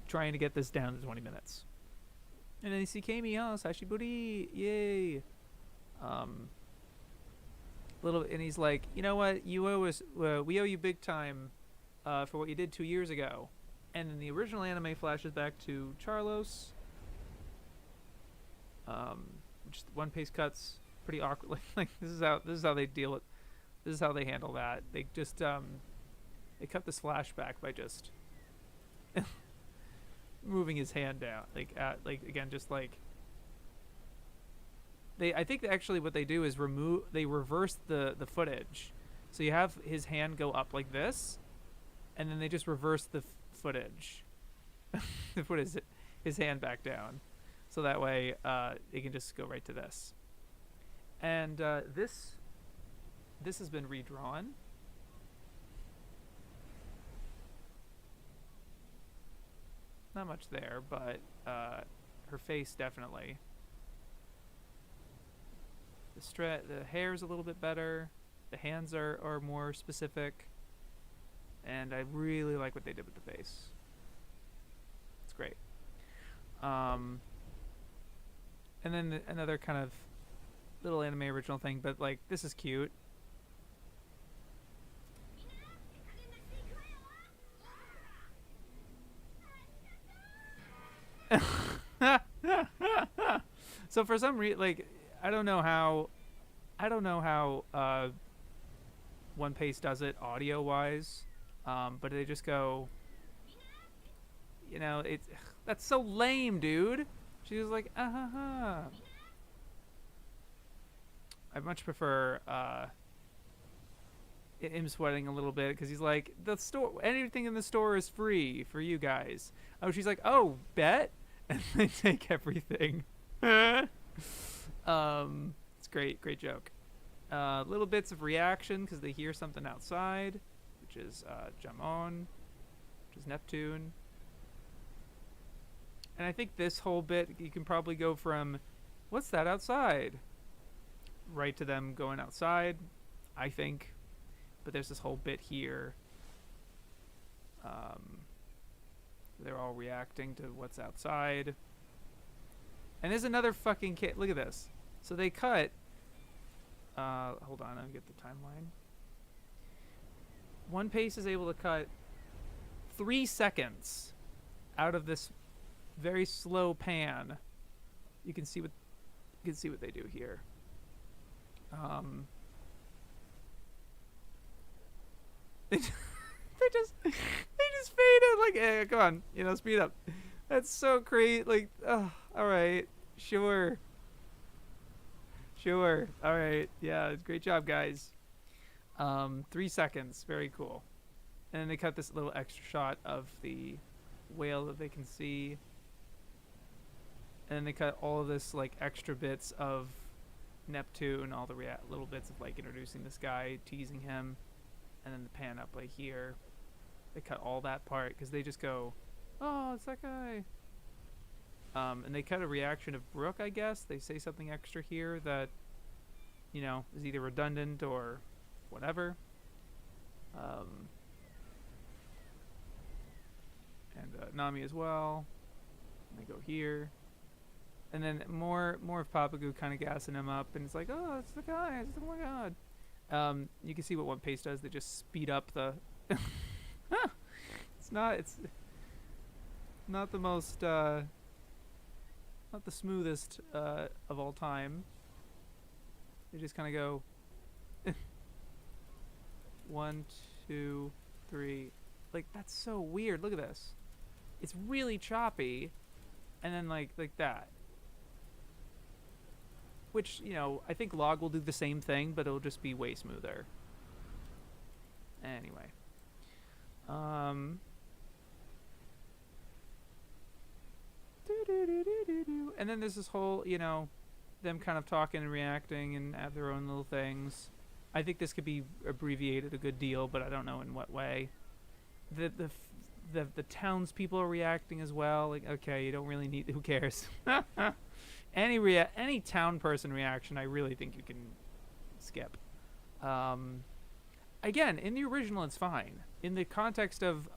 trying to get this down to 20 minutes. And then you see Kami, Sashiburi, yay. And he's like, you know what? You owe us. We owe you big time. For what you did 2 years ago. And then the original anime flashes back to Charlos. Just One Piece cuts pretty awkwardly. Like this is how they deal with. This is how they handle that. They just they cut this flashback by just moving his hand down. Again, just like I think actually what they do is they reverse the footage. So you have his hand go up like this. And then they just reverse the footage. They put his hand back down. So that way it can just go right to this. And this has been redrawn. Not much there, but her face definitely. The hair's a little bit better. The hands are more specific. And I really like what they did with the face. It's great. And then another kind of little anime original thing, but like this is cute. So for some reason, like I don't know how One Piece does it audio wise. But they just go, that's so lame, dude. She was like, I much prefer him sweating a little bit because he's like, the store, anything in the store is free for you guys. Oh, she's like, oh, bet, and they take everything. It's great joke. Little bits of reaction because they hear something outside. Which is Jamon, which is Neptune. And I think this whole bit, you can probably go from, what's that outside? Right to them going outside, I think. But there's this whole bit here. They're all reacting to what's outside. And there's another fucking kid. Look at this. So they cut. Hold on, I'll get the timeline. One Piece is able to cut 3 seconds out of this very slow pan, you can see what they do here. They just faded like, hey, come on, speed up. That's so great. Like, all right, sure, all right, yeah, great job, guys. 3 seconds, very cool. And then they cut this little extra shot of the whale that they can see. And then they cut all of this like extra bits of Neptune, all the little bits of like introducing this guy, teasing him, and then the pan up like here. They cut all that part because they just go, oh, it's that guy. And they cut a reaction of Brooke, I guess. They say something extra here that, is either redundant or whatever. And Nami as well. And they go here. And then more of Papagu kind of gassing him up, and it's like, oh, it's the guy. Oh my god. You can see what One Piece does. They just speed up the. It's not the most not the smoothest of all time. They just kind of go 1, 2, 3. Like, that's so weird. Look at this. It's really choppy, and then like that. Which, I think Log will do the same thing, but it'll just be way smoother. Anyway. And then there's this whole, them kind of talking and reacting and have their own little things. I think this could be abbreviated a good deal, but I don't know in what way. The townspeople are reacting as well. Like, okay, you don't really need. Who cares? Any town person reaction, I really think you can skip. Again, in the original, it's fine. In the context of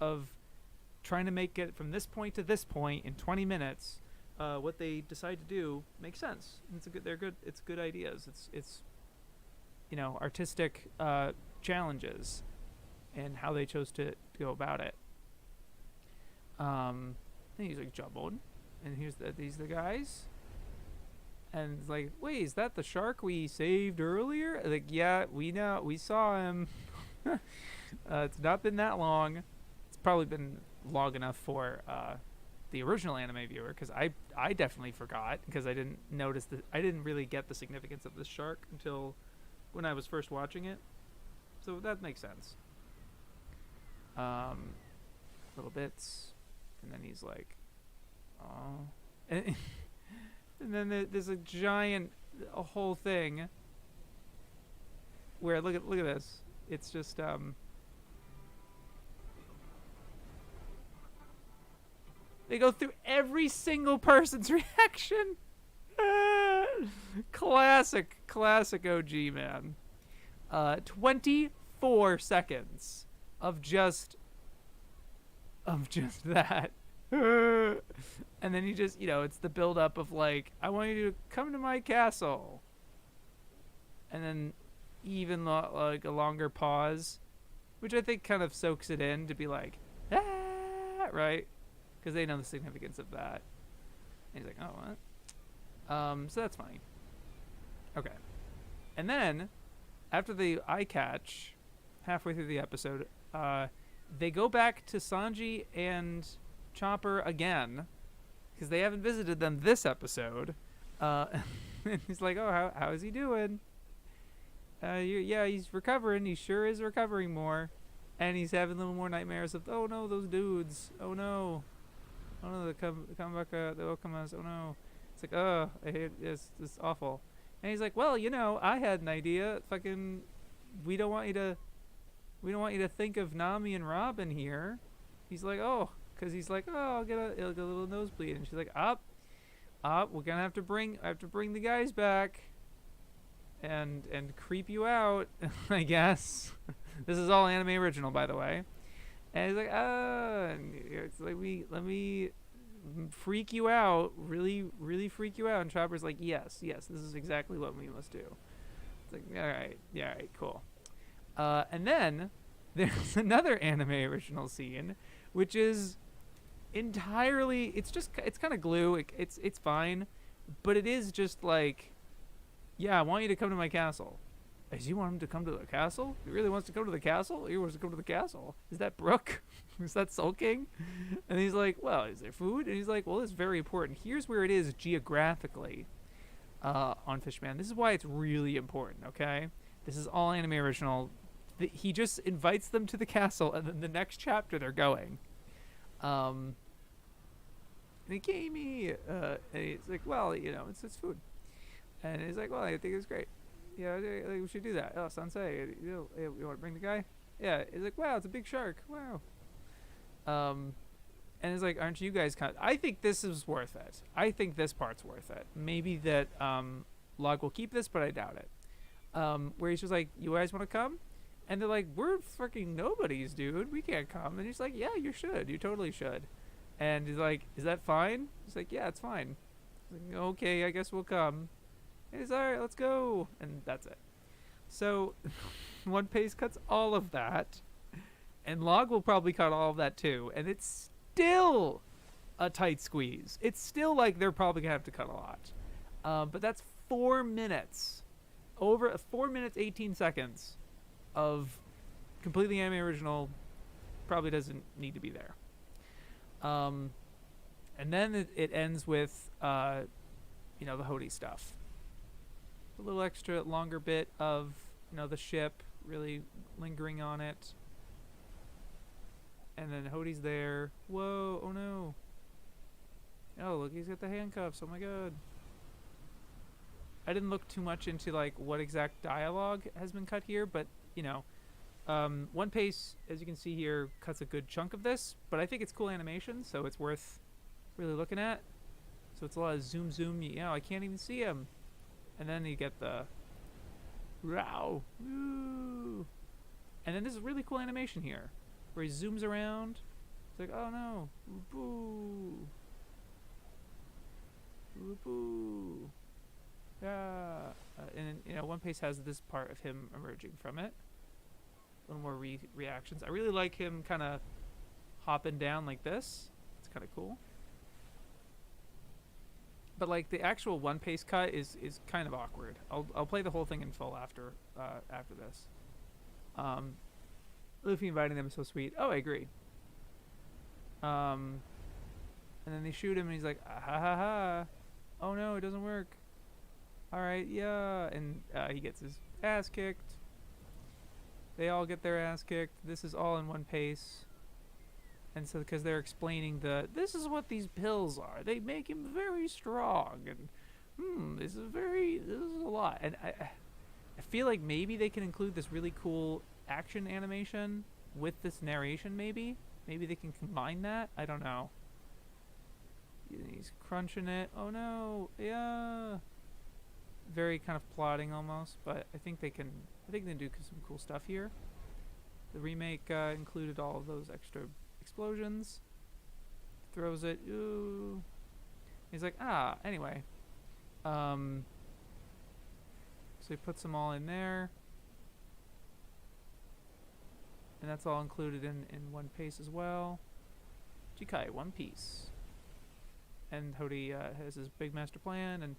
trying to make it from this point to this point in 20 minutes, what they decide to do makes sense. They're good. It's good ideas. It's artistic challenges, and how they chose to go about it. And he's like jumbled, and these are the guys. And it's like, wait, is that the shark we saved earlier? Like, yeah, we know, we saw him. It's not been that long. It's probably been long enough for the original anime viewer, because I definitely forgot, because I didn't notice I didn't really get the significance of this shark until when I was first watching it. So that makes sense. Little bits, and then he's like, oh. And then there's a whole thing where look at this. It's just they go through every single person's reaction. Classic OG, man. 24 seconds of just that. And then you just, it's the build up of like, I want you to come to my castle. And then even like a longer pause, which I think kind of soaks it in to be like, right? Because they know the significance of that. And he's like, oh, what? So that's fine. Okay. And then, after the eye catch, halfway through the episode, they go back to Sanji and Chopper again, because they haven't visited them this episode. And he's like, oh, how is he doing? Yeah, he's recovering. He sure is recovering more. And he's having a little more nightmares of, oh no, those dudes. Oh no, they come back. They will come us. Oh no. It's like, oh, I hate this. This is awful. And he's like, well, I had an idea. Fucking, we don't want you to think of Nami and Robin here. He's like, oh. Because he's like, oh, I'll get a little nosebleed, and she's like, up, we're gonna have to bring the guys back, and creep you out, I guess. This is all anime original, by the way. And he's like, and it's like, let me freak you out, really, really freak you out. And Chopper's like, yes, this is exactly what we must do. It's like, all right, cool. And then there's another anime original scene, which is entirely. It's kind of glue. It's fine, but it is just like, yeah, I want you to come to my castle. As you want him to come to the castle? He really wants to come to the castle? He wants to come to the castle. Is that Brooke? Is that sulking? And he's like, well, is there food? And he's like, well, it's very important. Here's where it is geographically on Fishman. This is why it's really important, okay? This is all anime original. He just invites them to the castle, and then the next chapter they're going. And he gave me, and he's like, well, it's food. And he's like, well, I think it's great. Yeah, we should do that. Oh, Sensei, you want to bring the guy? Yeah. He's like, wow, it's a big shark. Wow. And it's like, aren't you guys kind of... I think this is worth it. I think this part's worth it. Maybe that Log will keep this, but I doubt it. Where he's just like, you guys want to come? And they're like, we're freaking nobodies, dude. We can't come. And he's like, yeah, you should. You totally should. And he's like, is that fine? He's like, yeah, it's fine. He's like, okay, I guess we'll come. And he's all right, let's go. And that's it. So One Piece cuts all of that. And Log will probably cut all of that too. And it's still a tight squeeze. It's still like they're probably going to have to cut a lot. But that's 4 minutes. Over 4 minutes, 18 seconds of completely anime original. Probably doesn't need to be there. And then it ends with, the Hody stuff. A little extra longer bit of, the ship really lingering on it. And then Hody's there. Whoa, oh no. Oh, look, he's got the handcuffs. Oh my god. I didn't look too much into, like, what exact dialogue has been cut here, but, One Piece, as you can see here, cuts a good chunk of this, but I think it's cool animation, so it's worth really looking at. So it's a lot of zoom, I can't even see him. And then you get the row. Woo. And then this is really cool animation here, where he zooms around. It's like, oh no. Boo. Boo. Yeah. And One Piece has this part of him emerging from it. A little more reactions. I really like him kind of hopping down like this. It's kind of cool. But like the actual One Piece cut is kind of awkward. I'll play the whole thing in full after this. Luffy inviting them is so sweet. Oh, I agree. And then they shoot him and he's like, ah, ha ha ha. Oh no, it doesn't work. Alright, yeah. And he gets his ass kicked. They all get their ass kicked. This is all in One Piece. And so, because they're explaining this is what these pills are. They make him very strong. And, this is a lot. And I feel like maybe they can include this really cool action animation with this narration, maybe. Maybe they can combine that. I don't know. He's crunching it. Oh no. Yeah. Very kind of plotting almost, but I think they can do some cool stuff here. The remake included all of those extra explosions. Throws it. Ooh. He's like, anyway. So he puts them all in there. And that's all included in One Piece as well. Jikai, One Piece. And Hody has his big master plan. And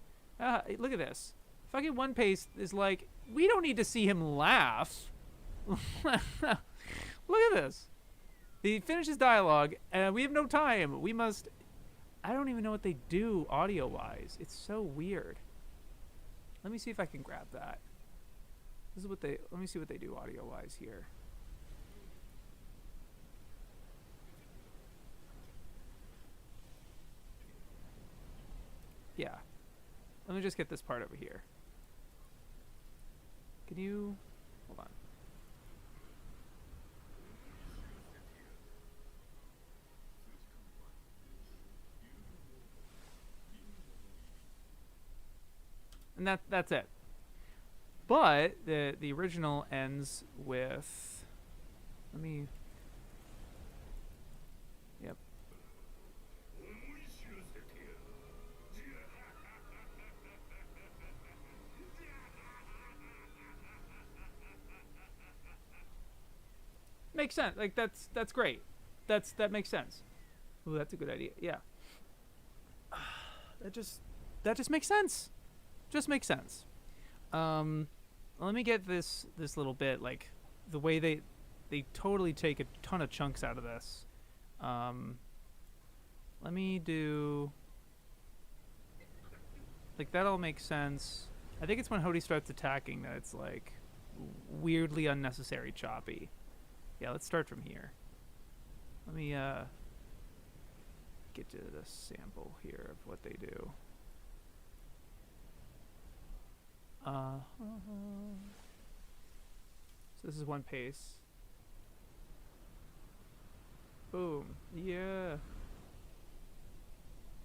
look at this. Fucking One Piece is like, we don't need to see him laugh. Look at this. He finishes dialogue, and we have no time. We must... I don't even know what they do audio-wise. It's so weird. Let me see if I can grab that. This is what they... Let me see what they do audio-wise here. Yeah. Let me just get this part over here. Can you... Hold on. And that's it. But the original ends with... Let me... Yep. Makes sense. Like, that's great. That makes sense. Ooh, that's a good idea. Yeah. That just that just makes sense. Just makes sense. Um, Let me get this little bit, like the way they totally take a ton of chunks out of this. Um, Let me do, like, that all makes sense. I think it's when Hody starts attacking that it's like weirdly unnecessary choppy. Yeah, let's start from here. Let me get to the sample here of what they do. So this is one pace. Boom. Yeah.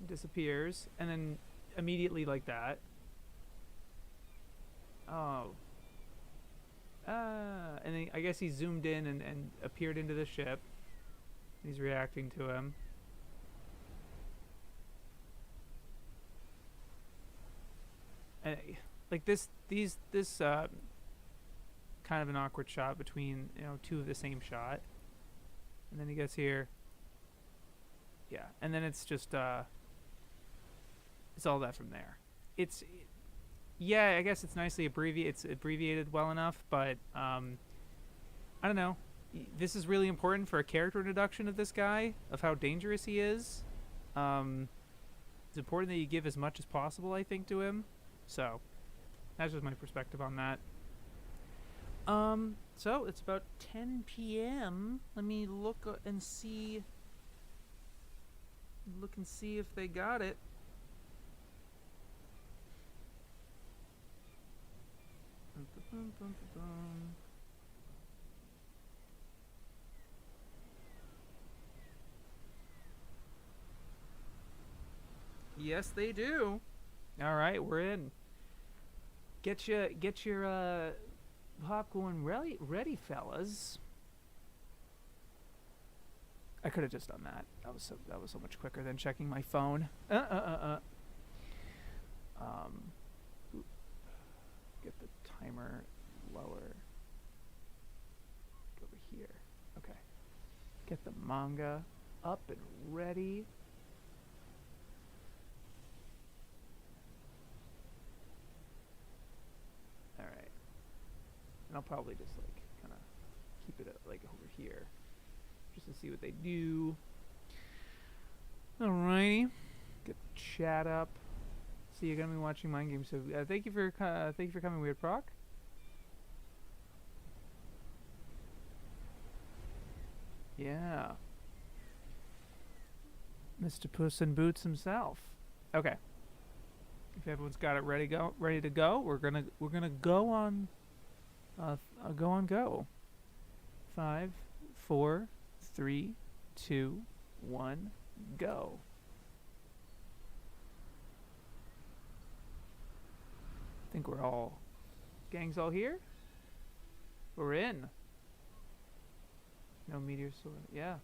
Disappears, and then immediately like that. Oh. And then I guess he zoomed in and appeared into the ship. He's reacting to him. And like this kind of an awkward shot between, you know, two of the same shot. And then he gets here. Yeah, and then it's just it's all that from there. It's, yeah, I guess it's nicely abbreviated. It's abbreviated well enough, but I don't know. This is really important for a character introduction of this guy, of how dangerous he is. It's important that you give as much as possible, I think, to him. So that's just my perspective on that. So it's about 10 p.m. Let me look and see. Look and see if they got it. Yes, they do. All right, we're in. Get your popcorn ready, fellas. I could have just done that. That was so much quicker than checking my phone. Get the timer lower. Get over here. Okay. Get the manga up and ready. All right. And I'll probably just like kind of keep it like over here, just to see what they do. Alrighty. Get the chat up. So you're gonna be watching Mind Games. So thank you for coming, Weird Proc. Yeah. Mr. Puss in Boots himself. Okay. If everyone's got it ready to go, we're gonna go on. Go. 5, 4, 3, 2, 1, go. I think we're all, gang's all here. We're in. No meteor sword. Yeah.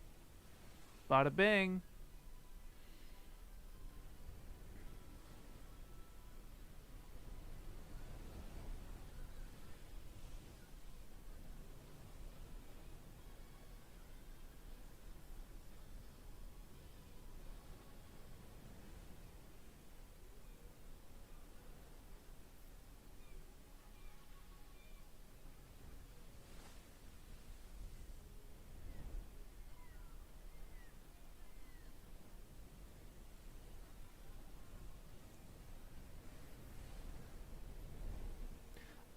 Bada bing.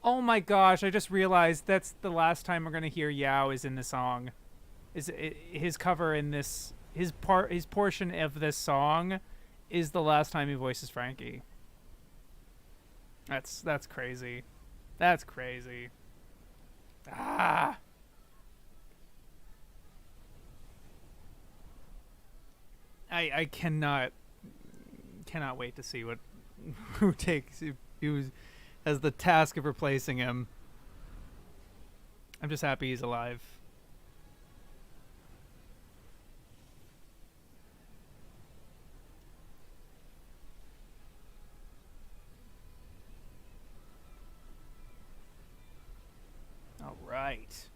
Oh my gosh, I just realized that's the last time we're going to hear Yao is in the song. His cover in this, his portion of this song is the last time he voices Frankie. That's crazy. That's crazy. Ah. I cannot wait to see what who has the task of replacing him. I'm just happy he's alive. All right.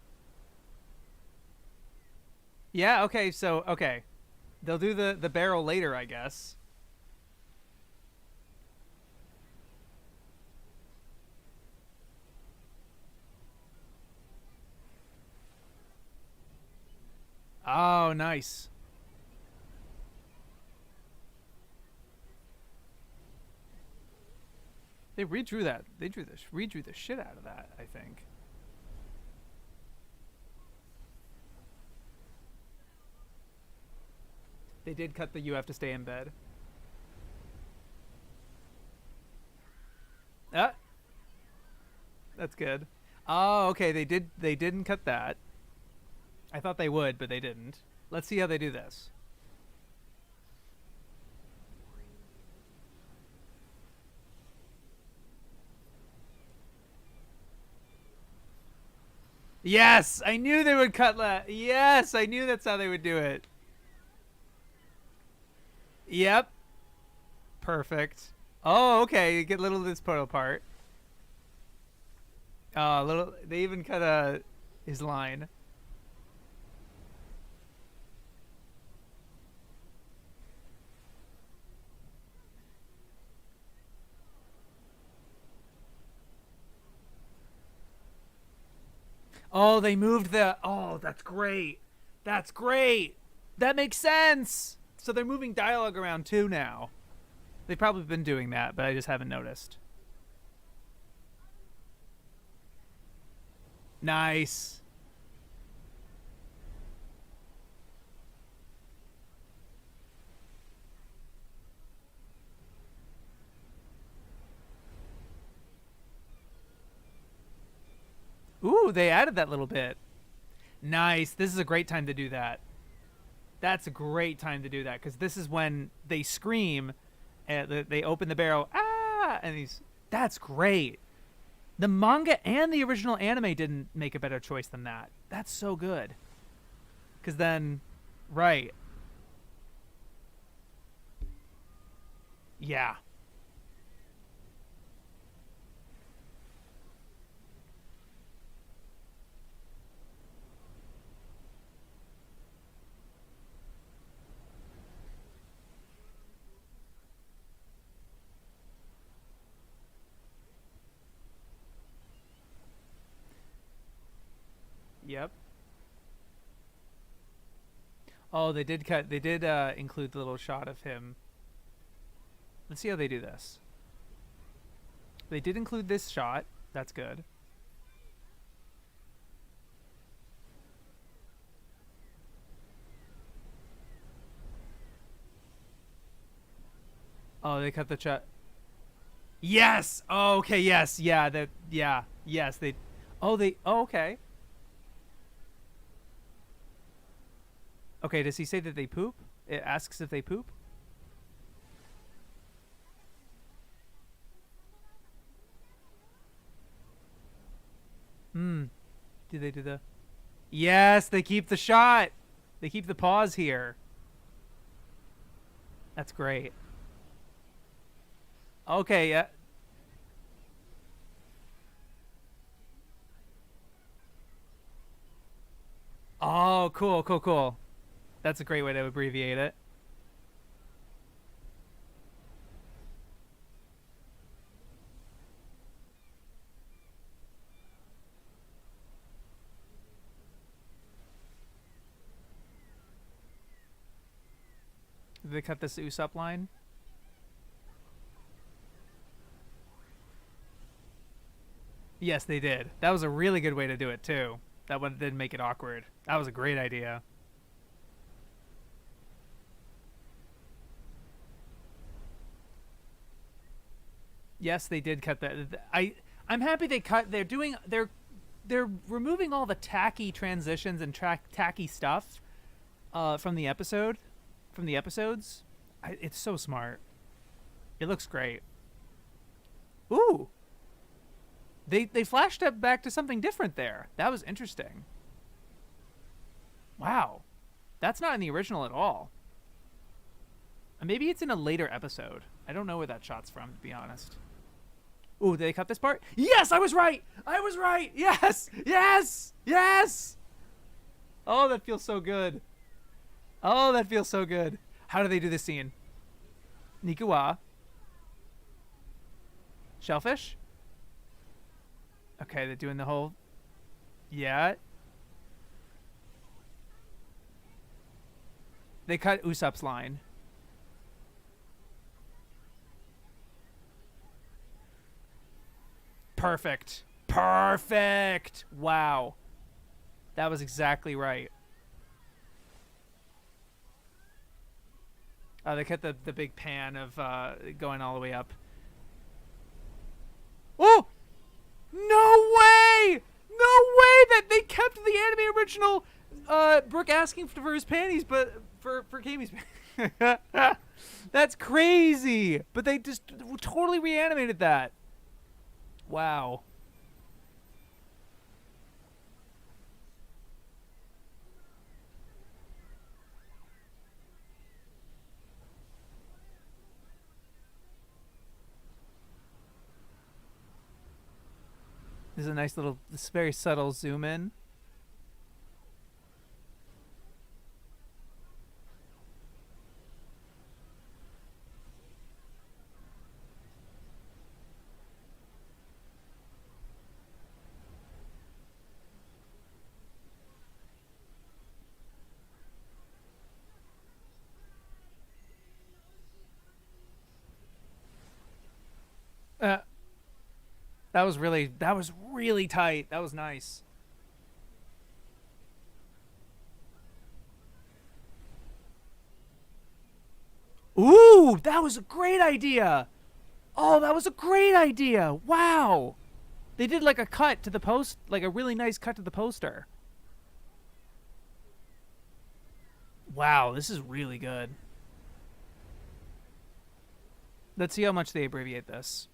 Yeah, okay, so, okay. They'll do the barrel later, I guess. Oh, nice. They redrew that. They redrew the shit out of that, I think. They did cut the "you have to stay in bed." Ah, that's good. Oh, okay. They didn't cut that. I thought they would, but they didn't. Let's see how they do this. Yes, I knew they would cut that. Yes, I knew that's how they would do it. Yep, perfect. Oh, okay. You get little of this photo part. Little. They even cut his line. Oh, they moved the. Oh, that's great. That's great. That makes sense. So they're moving dialogue around too now. They've probably been doing that, but I just haven't noticed. Nice. Ooh, they added that little bit. Nice. This is a great time to do that. That's a great time to do that because this is when they scream, and they open the barrel, ah, and he's. That's great. The manga and the original anime didn't make a better choice than that. That's so good. Because then, right, yeah, yep. Oh, they did cut. They did include the little shot of him. Let's see how they do this. They did include this shot. That's good. Oh, they cut the shot. Yes. Oh, okay. Yes. Yeah. That. Yeah. Yes. They. Oh, they. Oh, okay. Okay. Does he say that they poop? It asks if they poop. Hmm. Do they do the? Yes. They keep the shot. They keep the pause here. That's great. Okay. Yeah. Oh, cool. Cool. Cool. That's a great way to abbreviate it. Did they cut this Usopp line? Yes, they did. That was a really good way to do it too. That one didn't make it awkward. That was a great idea. Yes, they did cut that. I'm happy they cut. They're removing all the tacky transitions and tacky stuff from the episode, from the episodes. It's so smart. It looks great. Ooh, they flashed up back to something different there. That was interesting. Wow, that's not in the original at all. Maybe it's in a later episode. I don't know where that shot's from, to be honest. Ooh, did they cut this part? Yes, I was right. I was right. Yes, yes, yes. Oh, that feels so good. Oh, that feels so good. How do they do this scene? Nikuwa. Shellfish? Okay, they're doing the whole. Yeah. They cut Usopp's line. Perfect. Perfect. Wow. That was exactly right. They cut the big pan of going all the way up. Oh! No way! No way that they kept the anime original Brooke asking for his panties, but for Kami's panties. That's crazy. But they just totally reanimated that. Wow. This is a nice little, this very subtle zoom in. Uh, that was really tight. That was nice. Ooh, that was a great idea. Oh, that was a great idea. Wow. They did like a cut to the post, like a really nice cut to the poster. Wow, this is really good. Let's see how much they abbreviate this.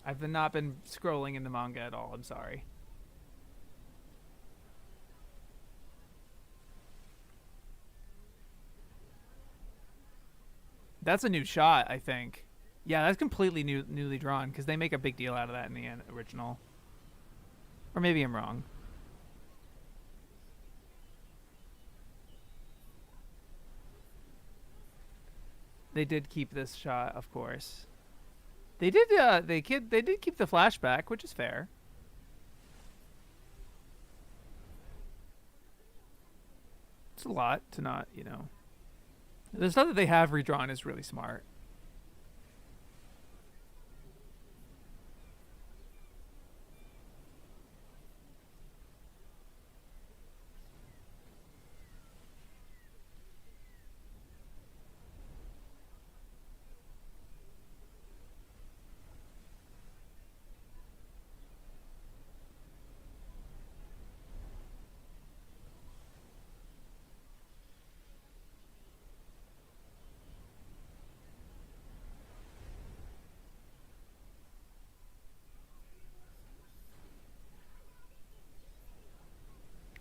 I've not been scrolling in the manga at all. I'm sorry. That's a new shot, I think. Yeah, that's completely newly drawn because they make a big deal out of that in the original. Or maybe I'm wrong. They did keep this shot, of course. They did. They did keep the flashback, which is fair. It's a lot to not, you know. The stuff that they have redrawn is really smart.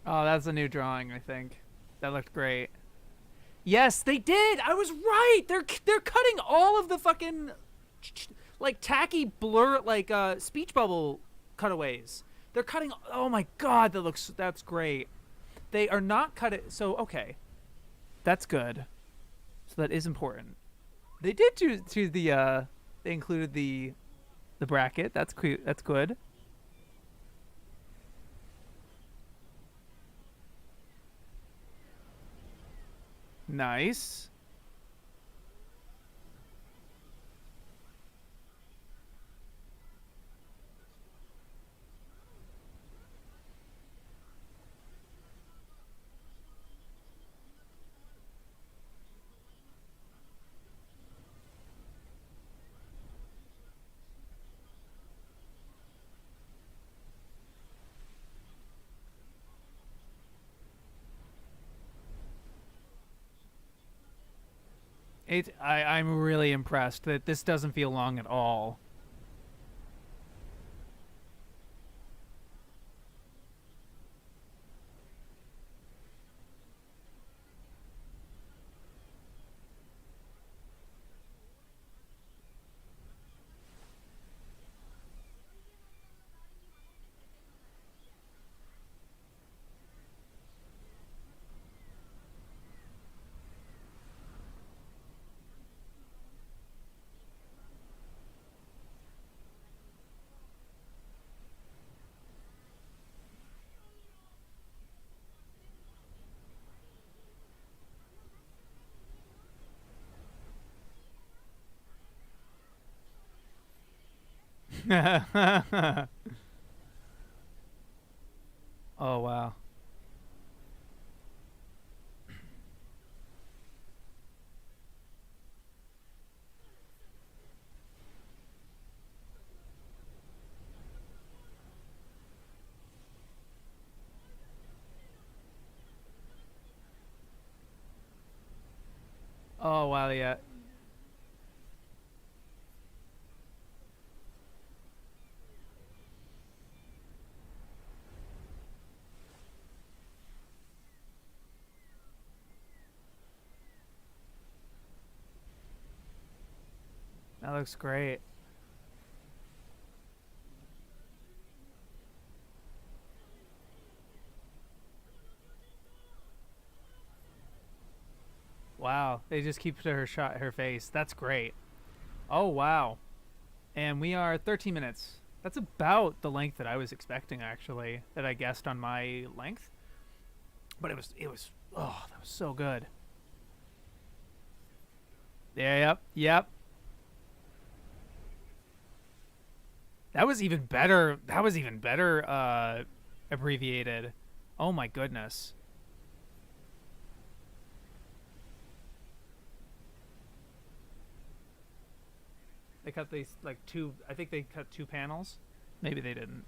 Oh, that's a new drawing, I think. That looked great. Yes, they did. I was right. They're cutting all of the fucking like tacky blur like speech bubble cutaways. They're cutting. Oh my god, that's great. They are not cutting. So okay, that's good. So that is important. They did to the they included the bracket. That's cute. That's good. Nice. I'm really impressed that this doesn't feel long at all. Oh wow. Oh wow, yeah. That looks great. Wow. They just keep to her face. That's great. Oh wow. And we are 13 minutes. That's about the length that I was expecting actually, that I guessed on my length. But it was oh, that was so good. Yeah, yep. Yep. That was even better. That was even better abbreviated. Oh my goodness. They cut these like two. I think they cut two panels. Maybe they didn't.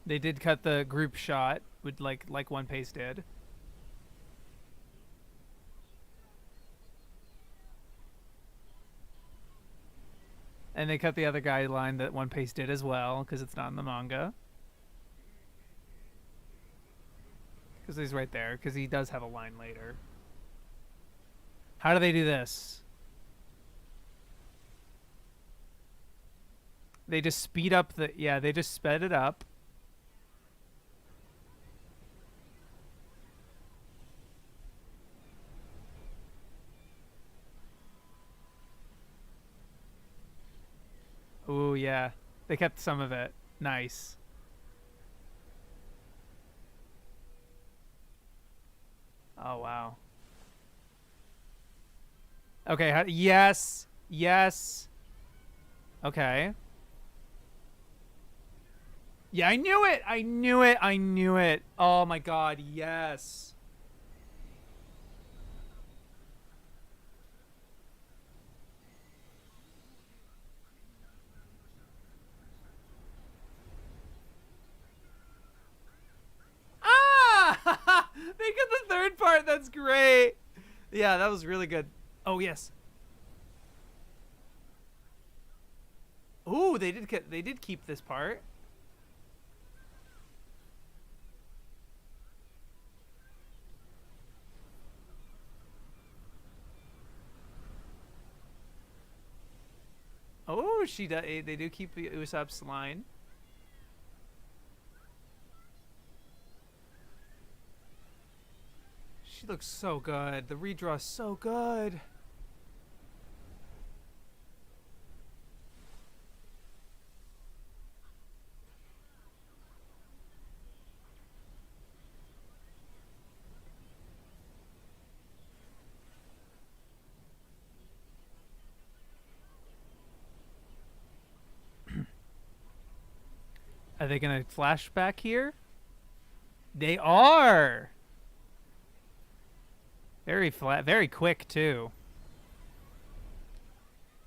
They did cut the group shot with like One Piece did, and they cut the other guideline that One Piece did as well because it's not in the manga. Because he's right there. Because he does have a line later. How do they do this? They just speed up the. Yeah, they just sped it up. Ooh, yeah. They kept some of it. Nice. Oh, wow. Okay, yes. Yes. Okay. Yeah, I knew it. I knew it. I knew it. Oh my god, yes. Ah! They get the third part. That's great. Yeah, that was really good. Oh, yes. Ooh, they did keep this part. Oh, they do keep Usopp's line. She looks so good. The redraw is so good. Are they gonna flashback here? They are. Very flat, very quick too.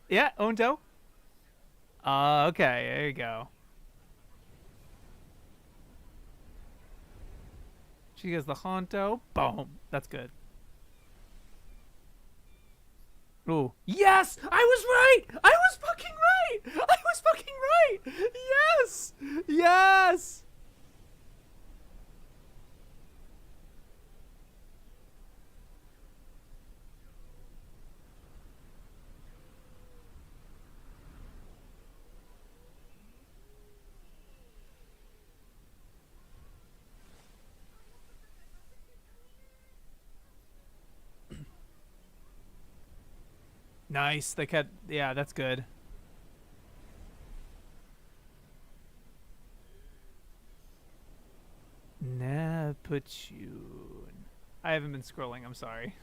Yeah, Onto. Okay, there you go. She goes the Honto. Boom. That's good. Ooh. Yes! I was right! I was fucking right! I was fucking right! Yes! Yes! Nice. They cut. Yeah, that's good. Neptune. I haven't been scrolling. I'm sorry.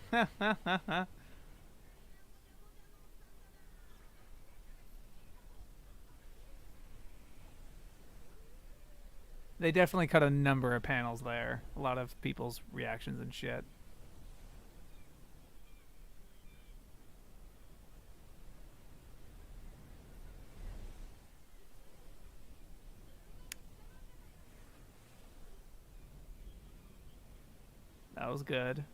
They definitely cut a number of panels there. A lot of people's reactions and shit. That was good.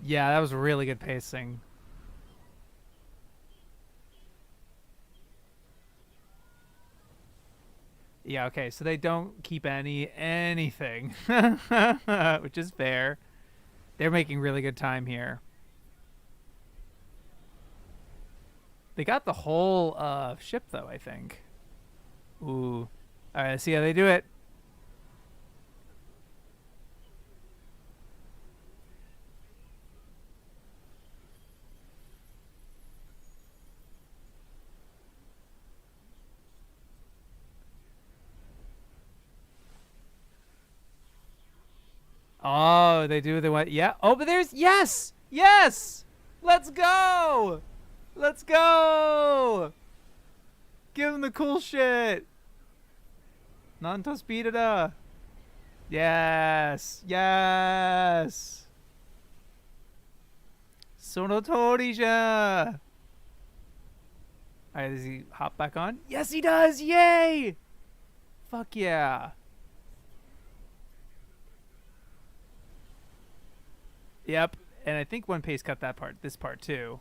Yeah, that was really good pacing. Yeah, okay, so they don't keep anything, which is fair. They're making really good time here. They got the whole ship though, I think. Ooh. All right, let's see how they do it. Oh, they do the what? Yeah. Oh, but there's yes, yes. Let's go. Let's go. Give him the cool shit. Nanto speed up. Yes. Yes. Sonotori ja. Alright, does he hop back on? Yes, he does. Yay. Fuck yeah. Yep. And I think One Piece cut that part, this part too.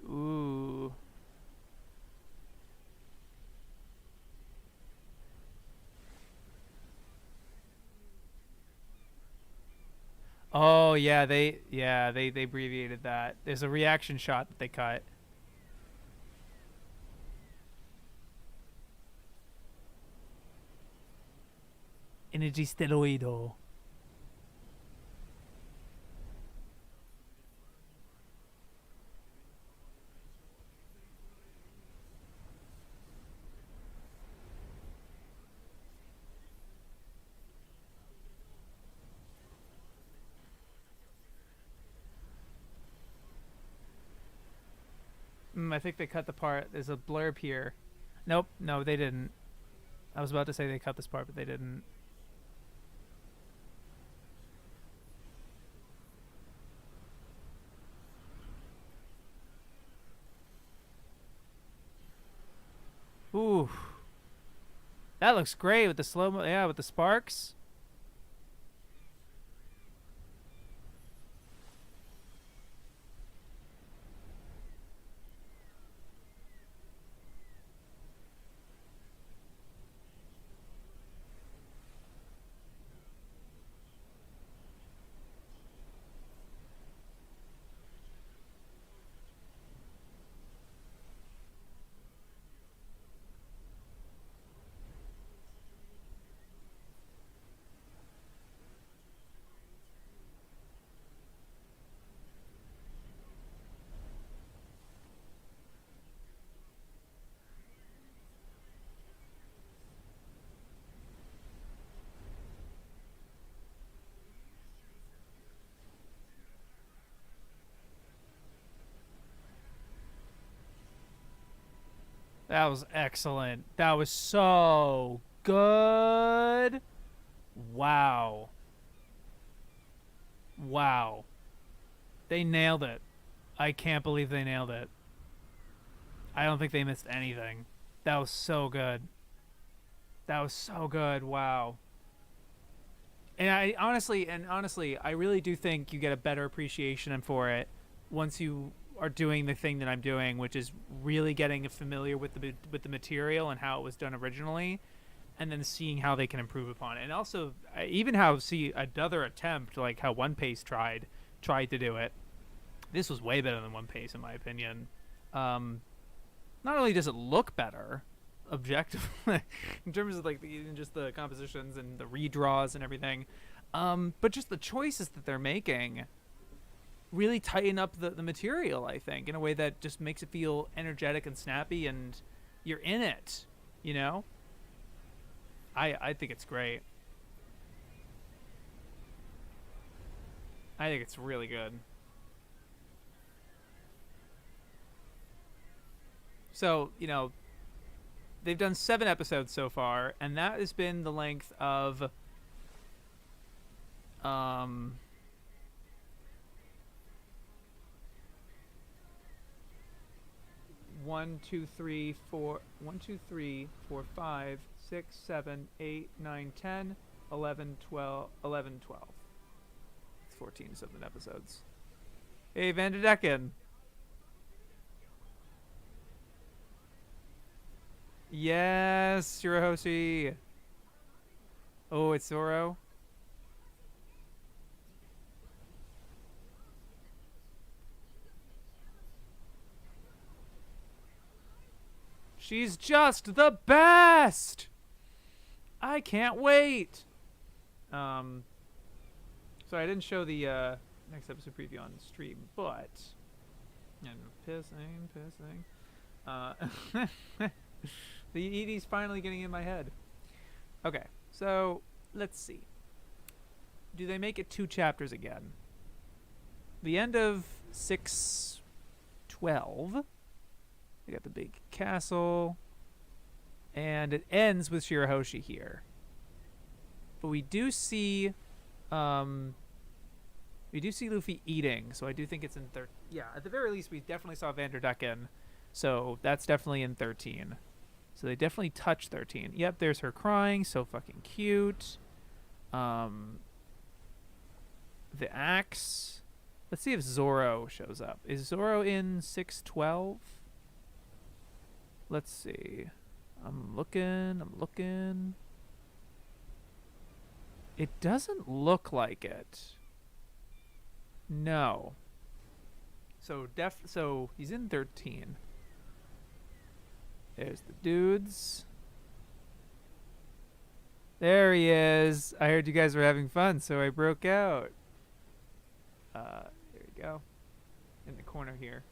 Ooh. Oh yeah, they abbreviated that. There's a reaction shot that they cut. Energy steroido. I think they cut the part. There's a blurb here. Nope, no, they didn't. I was about to say they cut this part, but they didn't. Ooh, that looks great with the slow mo. Yeah, with the sparks. That was excellent. That was so good. Wow. Wow. They nailed it. I can't believe they nailed it. I don't think they missed anything. That was so good. That was so good. Wow. And I honestly, I really do think you get a better appreciation for it once you are doing the thing that I'm doing, which is really getting familiar with the material and how it was done originally, and then seeing how they can improve upon it, and also even how see another attempt like how One Piece tried to do it. This was way better than One Piece in my opinion. Um, Not only does it look better, objectively, in terms of like just the compositions and the redraws and everything, but just the choices that they're making really tighten up the material, I think, in a way that just makes it feel energetic and snappy, and you're in it, you know? I think it's great. I think it's really good. So, they've done 7 episodes so far, and that has been the length of um 12. It's 14 something episodes. Hey, Vanderdecken. Yes, Shirahoshi. Oh, it's Zoro. She's just the best. I can't wait. Um, Sorry, I didn't show the next episode preview on stream, but I'm pissing. The ED's finally getting in my head. Okay, so let's see. Do they make it 2 chapters again? The end of 612. We got the big castle, and it ends with Shirahoshi here. But we do see Luffy eating, so I do think it's in yeah, at the very least we definitely saw Vanderdecken, so that's definitely in 13. So they definitely touch 13. Yep, there's her crying, so fucking cute. The axe. Let's see if Zoro shows up. Is Zoro in 612? Let's see. I'm looking. It doesn't look like it. No. So he's in 13. There's the dudes. There he is. I heard you guys were having fun, so I broke out. There you go. In the corner here.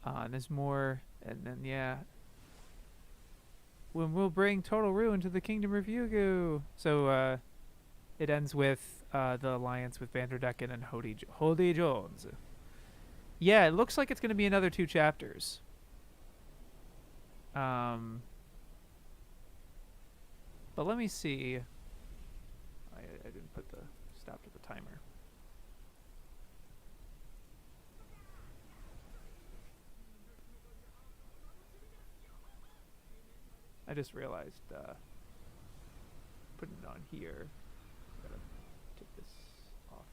And there's more, and then yeah. When we'll bring total ruin to the kingdom of Yugu. So it ends with the alliance with Vanderdecken and Hody Jones. Yeah, it looks like it's going to be another 2 chapters. But let me see. I didn't put the stop to the timer. I just realized putting it on here. I gotta take this off.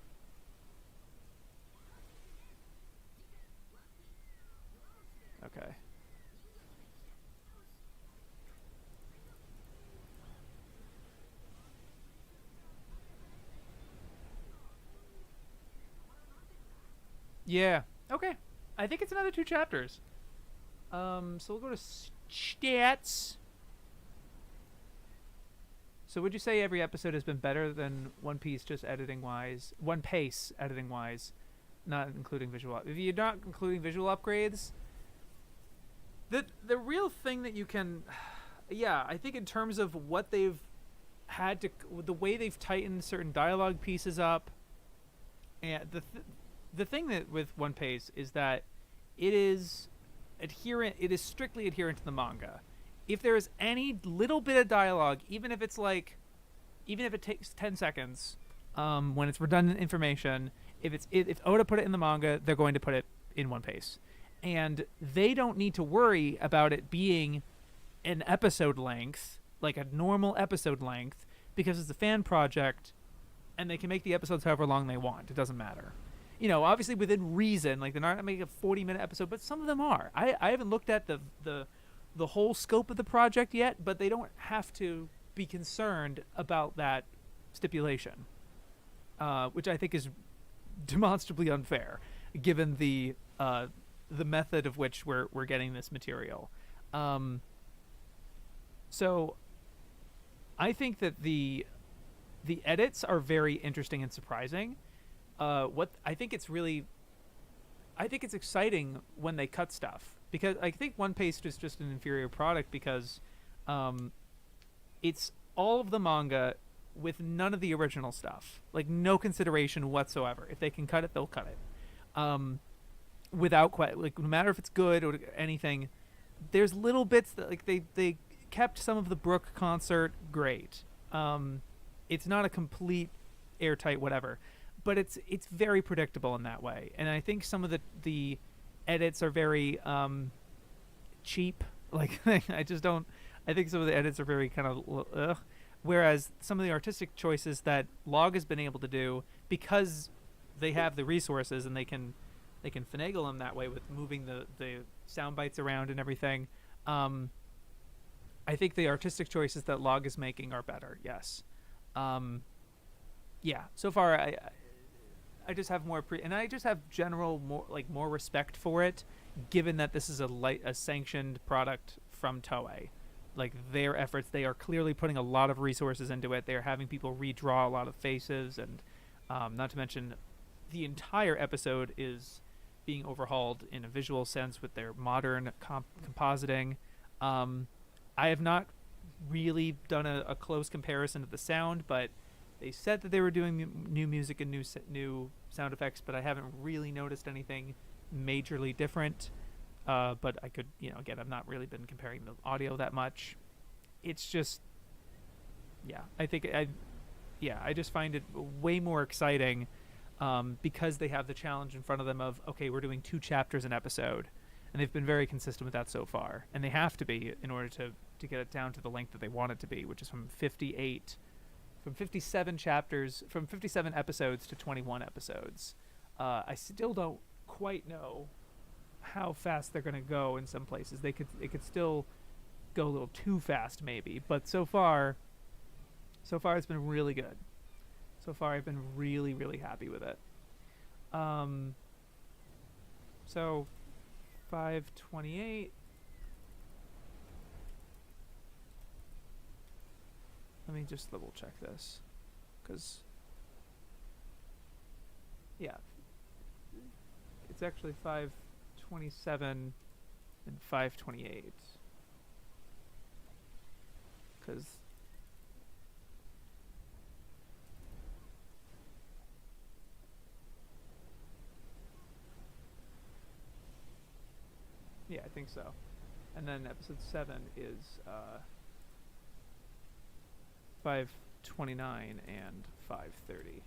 Okay. Yeah. Okay. I think it's another 2 chapters. So we'll go to stats. So would you say every episode has been better than One Piece, just editing wise? One Pace editing wise, not including visual. If you're not including visual upgrades, the real thing that you can, yeah, I think in terms of what they've had to, the way they've tightened certain dialogue pieces up, and the thing that with One Piece is that it is strictly adherent to the manga. If there is any little bit of dialogue, even if it takes 10 seconds, when it's redundant information, if Oda put it in the manga, they're going to put it in One Piece. And they don't need to worry about it being an episode length, like a normal episode length, because it's a fan project, and they can make the episodes however long they want. It doesn't matter. obviously within reason. Like they're not making a 40-minute episode, but some of them are. I haven't looked at the whole scope of the project yet, but they don't have to be concerned about that stipulation, which I think is demonstrably unfair, given the method of which we're getting this material. So I think that the edits are very interesting and surprising. I think it's exciting when they cut stuff, because I think One Paste is just an inferior product because it's all of the manga with none of the original stuff, like no consideration whatsoever. If they can cut it, they'll cut it. Without like, no matter if it's good or anything, there's little bits that like they kept some of the Brook concert great. It's not a complete airtight whatever, but it's very predictable in that way. And I think some of the edits are very cheap. Like I think some of the edits are very kind of ugh. Whereas some of the artistic choices that Log has been able to do, because they have the resources and they can finagle them that way with moving the sound bites around and everything. I think the artistic choices that Log is making are better. Yes. Yeah. So far, I just have and I just have general more respect for it, given that this is a sanctioned product from Toei. Like their efforts, they are clearly putting a lot of resources into it. They're having people redraw a lot of faces, and not to mention, the entire episode is being overhauled in a visual sense with their modern compositing. I have not really done a close comparison of the sound, but they said that they were doing new music and new sound effects, but I haven't really noticed anything majorly different. But I could, again, I've not really been comparing the audio that much. It's just, I just find it way more exciting because they have the challenge in front of them of, okay, we're doing 2 chapters an episode. And they've been very consistent with that so far. And they have to be in order to get it down to the length that they want it to be, which is from 57 chapters, from 57 episodes to 21 episodes. I still don't quite know how fast they're going to go in some places. It could still go a little too fast maybe, but so far it's been really good. So far I've been really, really happy with it. So 528. Let me just double check this, because it's actually 527 and 528, because I think so. And then episode 7 is 529 and 530.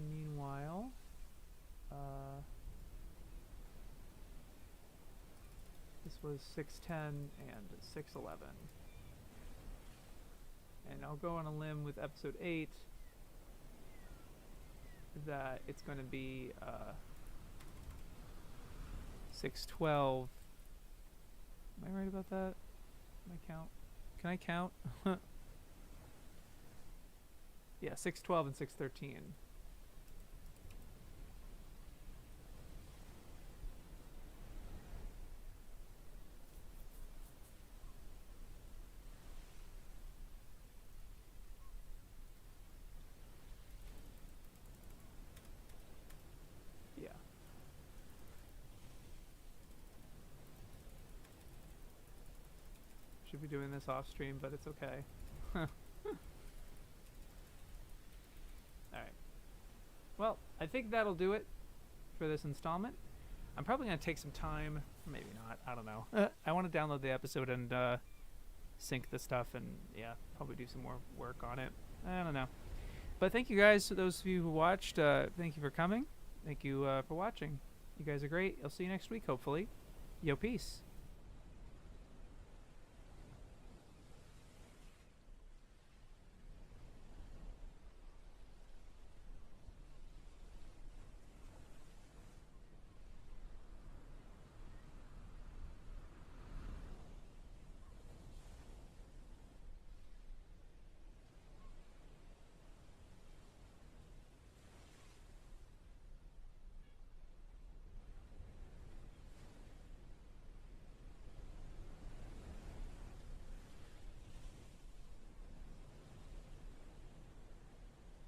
Meanwhile, this was 610 and 611. And I'll go on a limb with episode 8 that it's going to be 612. Am I right about that? Can I count? Can I count? Yeah, 612 and 613. Should be doing this off stream, but it's okay. Alright. Well, I think that'll do it for this installment. I'm probably going to take some time, maybe not, I don't know. I want to download the episode and sync the stuff and, probably do some more work on it. I don't know. But thank you guys, to those of you who watched. Thank you for coming. Thank you for watching. You guys are great. I'll see you next week, hopefully. Yo, peace.